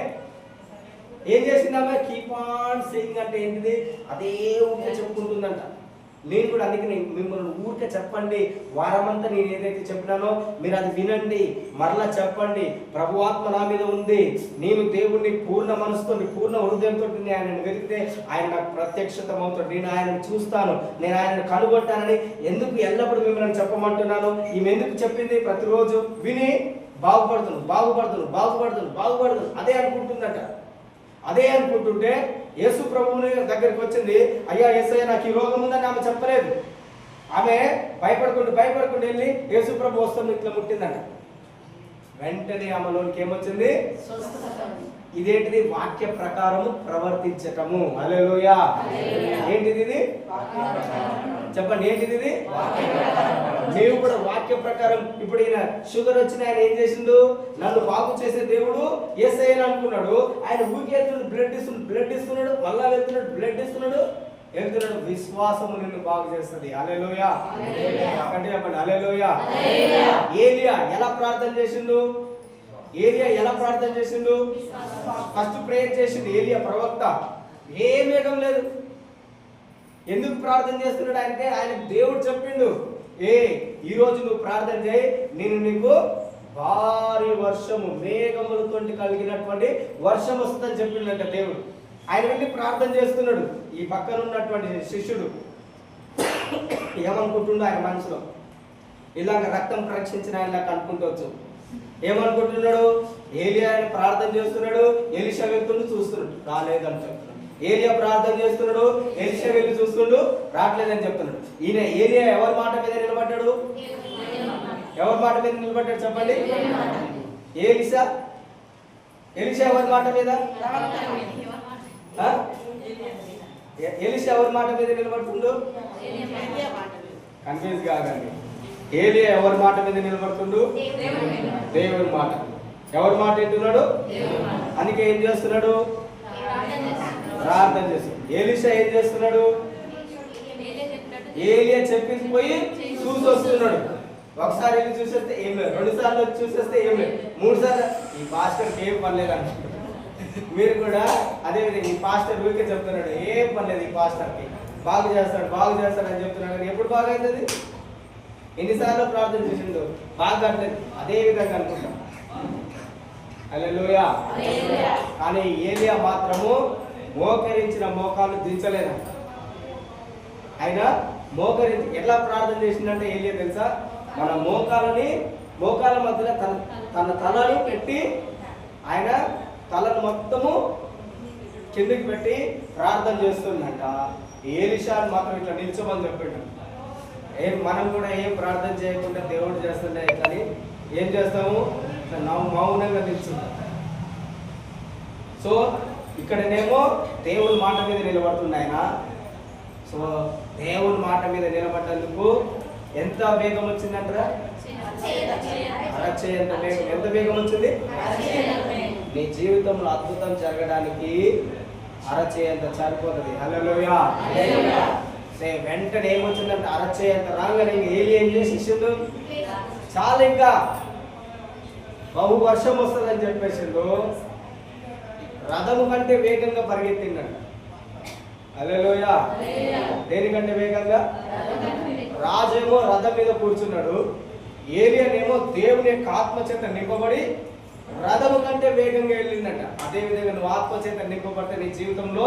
ఏం చేసిందామె? కీప్ ఆన్ సేయింగ్ అంటే ఏంటిది? అదే ఊరికే చెప్పుకుంటుందంట. నేను కూడా అందుకని మిమ్మల్ని ఊరికే చెప్పండి, వారమంతా నేను ఏదైతే చెప్పినానో మీరు అది వినండి, మరలా చెప్పండి. ప్రభు ఆత్మ నా మీద ఉంది, నేను దేవుణ్ణి పూర్ణ మనసుతో, పూర్ణ హృదయంతో ఆయనను వెతికితే ఆయన నాకు ప్రత్యక్షతం అవుతాడు. నేను ఆయనను చూస్తాను, నేను ఆయనను కనుగొట్టానని ఎందుకు ఎల్లప్పుడూ మిమ్మల్ని చెప్పమంటున్నాను? ఈమె ఎందుకు చెప్పింది? ప్రతిరోజు విని బాగుపడుతుంది అదే అనుకుంటుందట. అదే అనుకుంటుంటే యేసు ప్రభువుని దగ్గరికి వచ్చింది. అయ్యా యేసయ్య నాకు ఈ రోగం ఉందని ఆమె చెప్పలేదు. ఆమె భయపడుకుంటూ వెళ్ళి యేసు ప్రభు వస్తుంది ఇట్లా ముట్టిందంట. వెంటనే ఆమెలోనికి ఏమొచ్చింది? ఇదేంటిది? వాక్య ప్రకారము ప్రవర్తించటము. హల్లెలూయా. ఏంటిది ఇది? చెప్పండి, ఏంటిది ఇది? నీవు కూడా వాక్య ప్రకారం. ఇప్పుడు ఈయన షుగర్ వచ్చిన ఆయన ఏం చేసిండు? నన్ను బాగు చేసే దేవుడు యేసయ్య అనుకున్నాడు. ఆయన ఊరికే బ్లడ్ ఇస్తున్నాడు, మళ్ళా బ్లడ్ ఇస్తున్నాడు. విశ్వాసము నిన్ను బాగు చేస్తుంది. హల్లెలూయా అంటే చెప్పండి, హల్లెలూయా. ఏలియా ఎలా ప్రార్థన చేసిండు? ఫస్ట్ ప్రేయర్ చేసిండు ఏలియా ప్రవక్త. ఏ మేఘం లేదు. ఎందుకు ప్రార్థన చేస్తున్నాడు అంటే ఆయన దేవుడు చెప్పిండు, ఈ రోజు నువ్వు ప్రార్థన చేయి, నేను నీకు భారీ వర్షము మేఘములతో కలిగినటువంటి వర్షం వస్తుందని చెప్పిందంట దేవుడు. ఆయన వెళ్ళి ప్రార్థన చేస్తున్నాడు. ఈ పక్కన ఉన్నటువంటి శిష్యుడు ఏమనుకుంటుండో ఆయన మనసులో, ఇలాగ రక్తం రక్షించిన ఆయన అనుకుంటవచ్చు. ఏమనుకుంటున్నాడు? ఏలియా ఆయన ప్రార్థన చేస్తున్నాడు, ఎలీషా వెళ్తుండు చూస్తున్నాడు, రాలేదని చెప్తున్నాడు. ఏలియా ప్రార్థన చేస్తున్నాడు, ఎలీషా వెళ్ళి చూస్తుండు, రావట్లేదని చెప్తున్నాడు. ఈయన ఏలియా ఎవరి మాట మీద నిలబడ్డాడు? ఎవరి మాట మీద నిలబడ్డాడు చెప్పండి? ఎలీషా ఎవరి మాట మీద? ఎలీషా ఎవరి మాట మీద నిలబడుతుండు? కన్ఫ్యూజ్ కాదండి. ఏలియా ఎవరి మాట మీద నిలబడుతుండు? దేవుని మాట. ఎవరి మాట వింటున్నాడు? అందుకే ఏం చేస్తున్నాడు? ప్రార్థన చేస్తున్నాడు. ఎలీషా ఏం చేస్తున్నాడు? ఏలియా చెప్పింది పోయి చూసి వస్తున్నాడు. ఒకసారి వెళ్ళి చూసేస్తే ఏం లేదు, 2 సార్లు వచ్చి చూసేస్తే ఏం లేదు, 3 సార్లు ఈ పాస్టర్కి ఏం పని లేదు అంటున్నాడు. మీరు కూడా అదే విధంగా ఈ పాస్టర్ ఊరికే చెప్తున్నాడు, ఏం పని లేదు ఈ పాస్టర్కి, బాగు చేస్తాడు అని చెప్తున్నాడు. కానీ ఎప్పుడు బాగా అవుతుంది? ఎన్నిసార్లు ప్రార్థన చేసిండు, బాగా అంటది. అదే విధంగా అనుకుంటాం. హల్లెలూయా. కానీ ఏలియా మాత్రము మోకరించిన మోకాలు దించలేదు. ఆయన మోకరించి ఎట్లా ప్రార్థన చేసిందంటే ఏలియా తెలుసా? మన మోకాల మధ్యలో తన తలను పెట్టి ఆయన తలను మొత్తము కిందకి పెట్టి ప్రార్థన చేస్తుందంట. ఎలీషాను మాత్రం ఇట్లా నిల్చోమని చెప్పాడు. మనం కూడా ఏం ప్రార్థన చేయకుండా దేవుడు చేస్తుండే, కానీ ఏం చేస్తాము? మౌనంగా నిల్చుంటాం. సో ఇక్కడనేమో దేవుని మాట మీద నిలబడుతుంది ఆయన. సో దేవుని మాట మీద నిలబడ్డందుకు ఎంత వేగం వచ్చిందంటారా? అరచేయంత వేగం. ఎంత వేగం వచ్చింది? నీ జీవితంలో అద్భుతం జరగడానికి అరచేయంత సరిపోతుంది. హల్లెలూయా. వెంటనే ఏమొచ్చిందంటే అరచేయంత రాగానే ఏలియా ఏం చేసేసిండు? చాలా ఇంకా బహు వర్షం వస్తుందని చెప్పేసిండు. రథము కంటే వేగంగా పరిగెత్తిందంట. హల్లెలూయా. దేనికంటే వేగంగా? రాజేమో రథం మీద కూర్చున్నాడు, ఏలియానేమో దేవుని యొక్క ఆత్మచేత నింపబడి రథము కంటే వేగంగా వెళ్ళిందంట. అదే విధంగా నువ్వు ఆత్మచేత నింపబడితే నీ జీవితంలో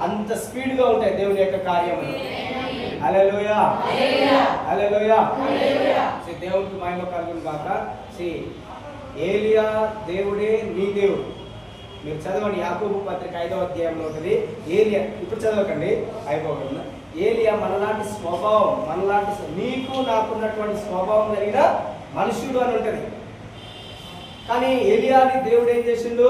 అంత స్పీడ్ గా ఉంటాయి దేవుని యొక్క కార్యములు. హల్లెలూయా. హల్లెలూయా. దేవుడికి మహిమ కలుగును గాక. ఏలియా దేవుడే నీ దేవుడు. మీరు చదవండి, యాకోబు పత్రిక 5వ అధ్యాయంలో ఉంటుంది. ఏలియా ఇప్పుడు చదవకండి, అయిపోకుండా. ఏలియా మనలాంటి స్వభావం, నీకు నాకున్నటువంటి స్వభావం కలిగిన మనుష్యుడు అని ఉంటుంది. కానీ ఏలియాని దేవుడు ఏం చేసిండు?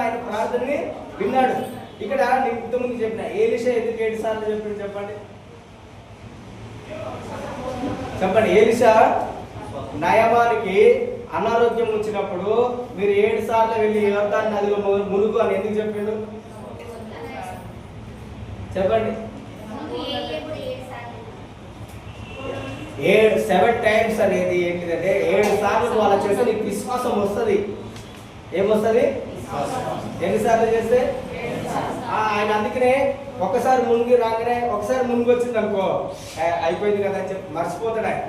ఆయన ప్రార్థనని విన్నాడు. ఇక్కడ నేను ఇంతకుముందు చెప్పిన ఎలీషా ఎందుకు 7 సార్లు చెప్పిండు చెప్పండి? ఎలీషా నయమానికి అనారోగ్యం వచ్చినప్పుడు మీరు 7 సార్లు వెళ్ళి యోర్దాను నదిలో మునుగు అని ఎందుకు చెప్పిండు చెప్పండి? 7 టైమ్స్ అనేది ఏంటిదంటే 7 సార్లు అలా చేస్తే నీకు విశ్వాసం వస్తుంది. ఏమొస్తుంది? ఎన్నిసార్లు చేస్తే? ఆయన అందుకనే ఒకసారి మునిగి రాగానే ఒకసారి మునిగి వచ్చింది అనుకో, అయిపోయింది కదా అని చెప్పి మర్చిపోతాడు. ఆయన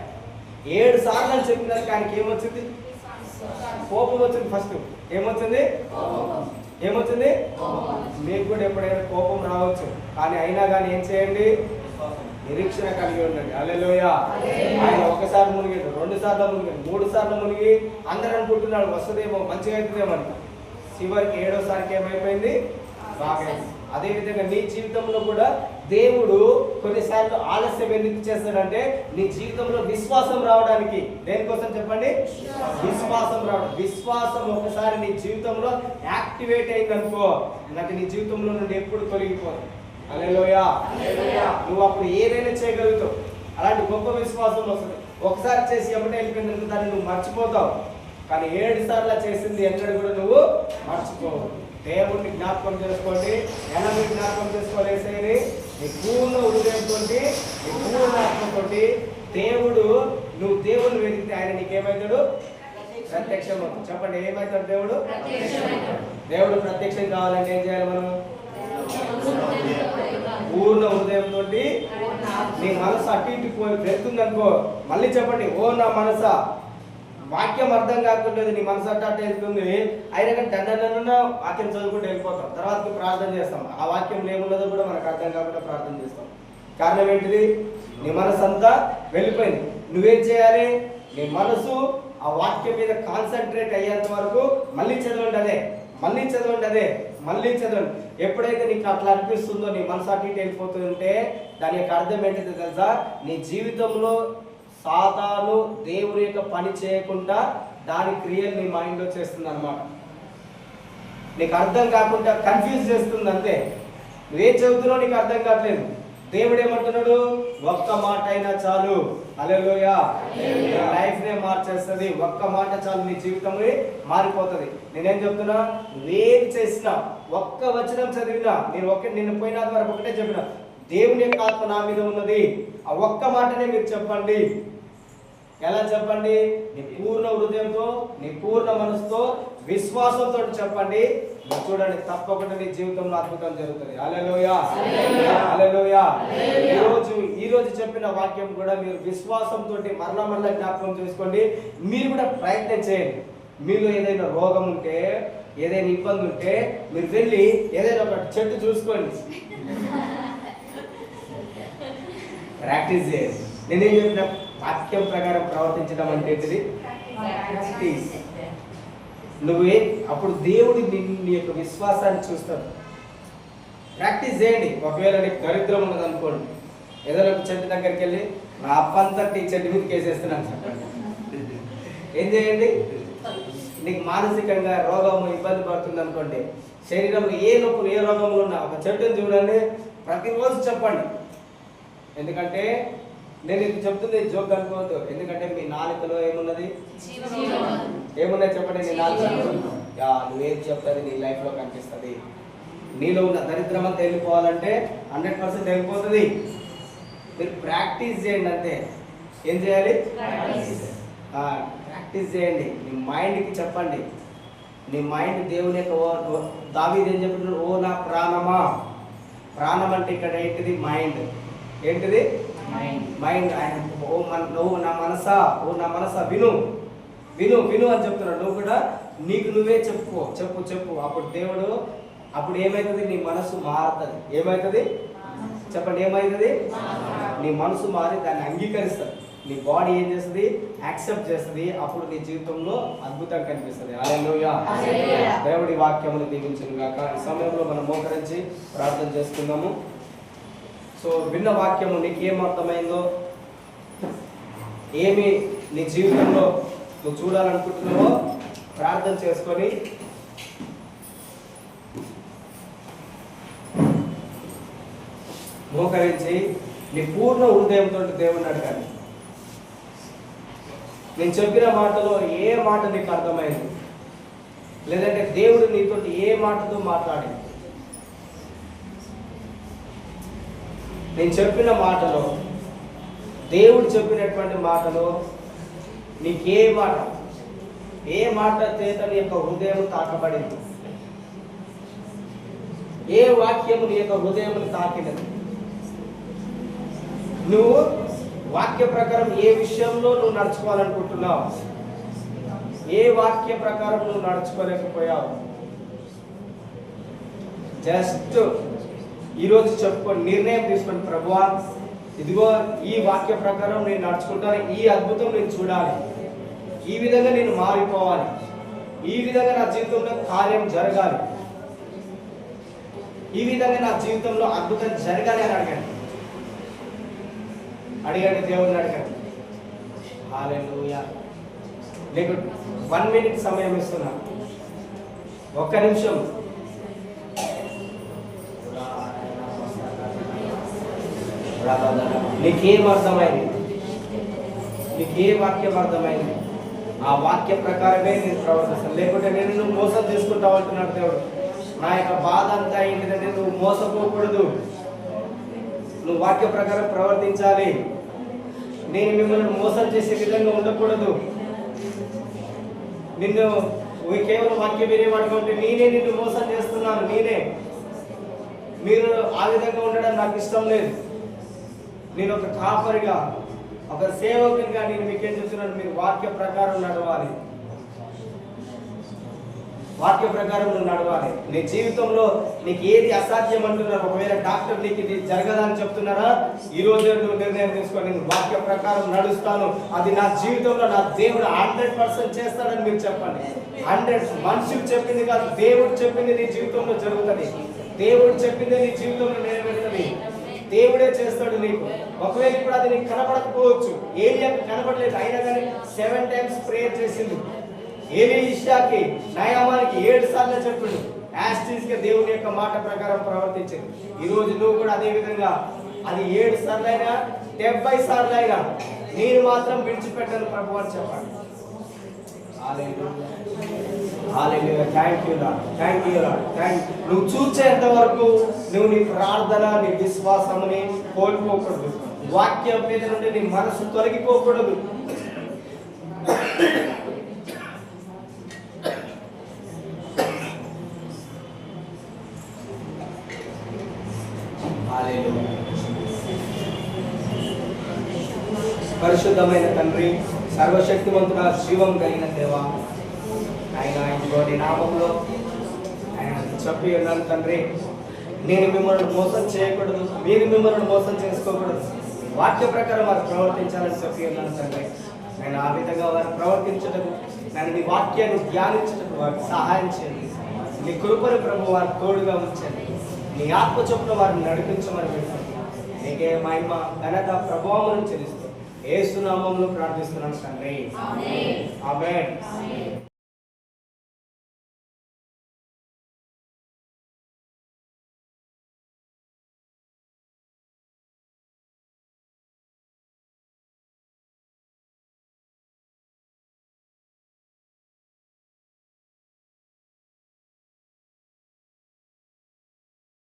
7 సార్లు అని చెప్పినాక ఆయనకి ఏమొచ్చింది? కోపం వచ్చింది. ఫస్ట్ ఏమొచ్చింది? మీకు కూడా ఎప్పుడైనా కోపం రావచ్చు, కానీ అయినా కానీ ఏం చేయండి? నిరీక్షణ కలిగి ఉండండి. హల్లెలూయా. ఆయన ఒకసారి మునిగాడు, 2 సార్లు మునిగాడు, 3 సార్లు మునిగి అందరూ అనుకుంటున్నాడు వస్తుందేమో, మంచిగా అవుతుందేమో అని. చివరికి 7వ సారికి ఏమైపోయింది? బాగా. అదేవిధంగా నీ జీవితంలో కూడా దేవుడు కొన్నిసార్లు ఆలస్యం ఎందుకు చేస్తాడంటే నీ జీవితంలో విశ్వాసం రావడానికి. దేనికోసం చెప్పండి? విశ్వాసం రావడం. విశ్వాసం ఒకసారి నీ జీవితంలో యాక్టివేట్ అయిందనుకో, నాకు నీ జీవితంలో నుండి ఎప్పుడు తొలగిపోదు. హల్లెలూయా. నువ్వు అప్పుడు ఏదైనా చేయగలుగుతావు. అలాంటి గొప్ప విశ్వాసం వస్తుంది. ఒకసారి చేసి ఎప్పుడైనా వెళ్ళిపోయిందంటే దాన్ని నువ్వు మర్చిపోతావు, కానీ 7 సార్లు చేసింది ఎక్కడ కూడా నువ్వు మర్చిపోవు. దేవుడిని జ్ఞాపకం చేసుకోండి. ఎలా మీరు జ్ఞాపకం చేసుకోలేసేది? నీ పూర్ణ హృదయంతో, నీ పూర్ణ ఆత్మతో దేవుడు, నువ్వు దేవుడిని వెతికితే ఆయన నీకేమవుతాడు? ప్రత్యక్షం. చెప్పండి, ఏమవుతాడు దేవుడు? దేవుడు ప్రత్యక్షం కావాలంటే ఏం చేయాలి మనం? పూర్ణ హృదయంతో, నీ మనసు అటు ఇటు పోయి వెళ్తుంది అనుకో, మళ్ళీ చెప్పండి, ఓ నా మనస. వాక్యం అర్థం కాకుండా నీ మనసు అట్ట అట్ట వెళ్తుంది, అయినా కానీ దండన వాక్యం చదువుకుంటూ వెళ్ళిపోతాం, తర్వాత ప్రార్థన చేస్తాం. ఆ వాక్యం ఏమున్నదో కూడా మనకు అర్థం కాకుండా ప్రార్థన చేస్తాం. కారణం ఏంటిది? నీ మనసు అంతా వెళ్ళిపోయింది. నువ్వేం చేయాలి? నీ మనసు ఆ వాక్యం మీద కాన్సన్ట్రేట్ అయ్యేంత వరకు మళ్ళీ చదవండి అదే, మళ్ళీ చదవండి అదే, మళ్ళీ చదవండి. ఎప్పుడైతే నీకు అట్లా అనిపిస్తుందో, నీ మనసు అటు ఇటు వెళ్ళిపోతుంటే దాని యొక్క అర్థం ఏంటిదో తెలుసా? నీ జీవితంలో సాతాను దేవుని యొక్క పని చేయకుండా దాని క్రియలు నీ మైండ్లో చేస్తుంది అన్నమాట. నీకు అర్థం కాకుండా కన్ఫ్యూజ్ చేస్తుంది అంతే. నువ్వేం చదువుతున్నావు నీకు అర్థం కావట్లేదు. దేవుడు ఏమంటున్నాడు? ఒక్క మాట అయినా చాలు, హల్లెలూయా, లైఫ్ నే మార్చేస్తుంది. ఒక్క మాట చాలు, నీ జీవితం మారిపోతుంది. నేనేం చెప్తున్నా? నువ్వేం చేసినా, ఒక్క వచనం చదివినా, నిన్ను పోయిన వరకు ఒకటే చెప్పిన, దేవుని యొక్క ఆత్మ నా మీద ఉన్నది, ఆ ఒక్క మాటనే మీరు చెప్పండి. ఎలా చెప్పండి? నీ పూర్ణ హృదయంతో, నీ పూర్ణ మనసుతో, విశ్వాసంతో చెప్పండి. చూడండి, తప్పకుండా నీ జీవితంలో అద్భుతం జరుగుతుంది. హల్లెలూయా, హల్లెలూయా. ఈ రోజు చెప్పిన వాక్యం కూడా మీరు విశ్వాసంతో మరలా జ్ఞాపకం చేసుకోండి. మీరు కూడా ప్రయత్నం చేయండి. మీలో ఏదైనా రోగం ఉంటే, ఏదైనా ఇబ్బంది ఉంటే, మీరు వెళ్ళి ఏదైనా ఒక చెట్టు చూసుకోండి, ప్రాక్టీస్ చేయండి. నేనేం చెప్పిన వాక్యం ప్రకారం ప్రవర్తించడం అంటే ఏంటిది? ప్రాక్టీస్. నువ్వే అప్పుడు దేవుడు నీ యొక్క విశ్వాసాన్ని చూస్తాడు. ప్రాక్టీస్ చేయండి. ఒకవేళ నీకు దరిద్రం ఉన్నది అనుకోండి, ఏదైనా ఒక చెట్టు దగ్గరికి వెళ్ళి నా అప్పంతటి చెట్టు మీదకి వేసేస్తున్నాను చెప్పండి. ఏం చేయండి? నీకు మానసికంగా రోగము ఇబ్బంది పడుతుంది అనుకోండి, శరీరంలో ఏ నొప్పులు ఏ రోగములు ఉన్నా ఒక చెట్టుని చూడండి, ప్రతిరోజు చెప్పండి. ఎందుకంటే నేను ఇది చెప్తుంది జోక్ అనుకోవద్దు. ఎందుకంటే మీ నాలుకలో ఏమున్నది? ఏమున్నాయి చెప్పండి. నీ నాలుకలో నువ్వేం చెప్తుంది నీ లైఫ్లో కనిపిస్తుంది. నీలో ఉన్న దరిద్రం అంతా వెళ్ళిపోవాలంటే 100% వెళ్ళిపోతుంది. మీరు ప్రాక్టీస్ చేయండి అంతే. ఏం చేయాలి? ప్రాక్టీస్ చేయండి. నీ మైండ్కి చెప్పండి. నీ మైండ్ దేవుని యొక్క దావీదు ఏం చెప్తున్నాడు? ఓ నా ప్రాణమా. ప్రాణం అంటే ఇక్కడ ఏంటిది? మైండ్. ఏంటిది? మైండ్. ఆయన నువ్వు నా మనసా, ఓ నా మనసా విను విను విను అని చెప్తున్నాడు. నువ్వు కూడా నీకు నువ్వే చెప్పు. అప్పుడు దేవుడు, అప్పుడు ఏమవుతుంది? నీ మనసు మారుతుంది. ఏమవుతుంది చెప్పండి? ఏమవుతుంది? నీ మనసు మారి దాన్ని అంగీకరిస్తుంది. నీ బాడీ ఏం చేస్తుంది? యాక్సెప్ట్ చేస్తుంది. అప్పుడు నీ జీవితంలో అద్భుతం కనిపిస్తుంది. హల్లెలూయా. దేవుడి వాక్యమును దీవించును గాక. ఈ సమయంలో మనం మోకరించి ప్రార్థన చేసుకుందాము. సో విన్న వాక్యము నీకు ఏం అర్థమైందో, ఏమి నీ జీవితంలో నువ్వు చూడాలనుకుంటున్నావో ప్రార్థన చేసుకొని మోకరించి నీ పూర్ణ హృదయంతో దేవుని అడగాలి. నేను చెప్పిన మాటలో ఏ మాట నీకు అర్థమైంది, లేదంటే దేవుడు నీతో ఏ మాటతో మాట్లాడింది, నేను చెప్పిన మాటలో, దేవుడు చెప్పినటువంటి మాటలో నీకు ఏ మాట చేత నీ యొక్క హృదయం తాకబడింది, ఏ వాక్యము నీ యొక్క హృదయమును తాకినది, నువ్వు వాక్య ప్రకారం ఏ విషయంలో నువ్వు నడుచుకోవాలనుకుంటున్నావు, ఏ వాక్య ప్రకారం నువ్వు నడుచుకోలేకపోయావు, జస్ట్ ఈరోజు చెప్పుకొని నిర్ణయం తీసుకోండి. ప్రభువా, ఇదిగో ఈ వాక్య ప్రకారం నేను నడుచుకుంటాను, ఈ అద్భుతం నేను చూడాలి, ఈ విధంగా నేను మారిపోవాలి, ఈ విధంగా నా జీవితంలో కార్యం జరగాలి, ఈ విధంగా నా జీవితంలో అద్భుతం జరగాలి అని అడగండి. దేవుడిని అడగండి. హల్లెలూయా. నీకు 1 minute సమయం ఇస్తున్నా. 1 నిమిషం. నీకేం అర్థమైంది? నీకే వాక్యం అర్థమైంది? ఆ వాక్య ప్రకారమే నేను ప్రవర్తిస్తాను. లేకుంటే నేను మోసం చేసుకుంటావు అంటున్నాడు దేవుడు. నా యొక్క బాధ అంతా ఏంటంటే నువ్వు మోసపోకూడదు, నువ్వు వాక్య ప్రకారం ప్రవర్తించాలి. నేను మిమ్మల్ని మోసం చేసే విధంగా ఉండకూడదు. నిన్ను కేవలం వాక్యం వేరే వాడుకుంటే నేనే నిన్ను మోసం చేస్తున్నాను, నేనే. మీరు ఆ విధంగా ఉండడం నాకు ఇష్టం లేదు. నేను ఒక కాపరిగా, ఒక సేవకునిగా నేను మీకేం చెప్తున్నాను, మీరు వాక్య ప్రకారం నడవాలి. వాక్య ప్రకారం నువ్వు నడవాలి. నీ జీవితంలో నీకు ఏది అసాధ్యం అంటున్నారు, ఒకవేళ డాక్టర్ నీకు ఇది జరగదని చెప్తున్నారా, ఈ రోజు నువ్వు నిర్ణయం తీసుకొని నేను వాక్య ప్రకారం నడుస్తాను, అది నా జీవితంలో నా దేవుడు 100% చేస్తాడని మీరు చెప్పండి. 100 మనుషులు చెప్పింది కాదు, దేవుడు చెప్పింది నీ జీవితంలో జరుగుతుంది. దేవుడు చెప్పింది నీ జీవితంలో నెరవేరుతుంది. దేవుడే చేస్తాడు నీకు. ఒకవేళ ఇప్పుడు అది నీకు కనపడకపోవచ్చు, ఏలియాకి కనపడలేదు, అయినా కానీ 7 times ప్రేయర్ చేసింది. ఎలీషాకి నయామానికి 7 సార్లు చెప్పిండు, యాస్టీస్గా దేవుని యొక్క మాట ప్రకారం ప్రవర్తించింది. ఈరోజు నువ్వు కూడా అదే విధంగా, అది 7 సార్లు అయినా 70 సార్లు అయినా నేను మాత్రం విడిచిపెట్టాను ప్రభు అని చెప్పండి. నువ్వు చూచేంత వరకు నువ్వు నీ ప్రార్థన, నీ విశ్వాసముని కోల్పోకూడదు. వాక్యం మీద నుండి నీ మనసు తొలగిపోకూడదు. పరిశుద్ధమైన తండ్రి, సర్వశక్తివంతుడ, జీవం కలిగిన దేవ, ఆయన ఇంకోటి నామంలో ఆయన చెప్పి ఉన్నాను తండ్రి, నేను మిమ్మల్ని మోసం చేయకూడదు, మీరు మిమ్మల్ని మోసం చేసుకోకూడదు, వాక్య ప్రకారం వారు ప్రవర్తించాలని చెప్పి ఉన్నాను తండ్రి. నేను ఆ విధంగా వారు ప్రవర్తించటకు, నేను నీ వాక్యాన్ని ధ్యానించటకు వారికి సహాయం చేయండి. నీ కృపను ప్రభు వారికి తోడుగా ఉంచండి. నీ ఆత్మ చొప్పున వారిని నడిపించమని పెట్టండి. నీకే మహిమ, ఘనత, ప్రభావం చెల్లిస్తూ యేసు నామములో ప్రార్థిస్తున్నాను తండ్రి. ఆమేన్.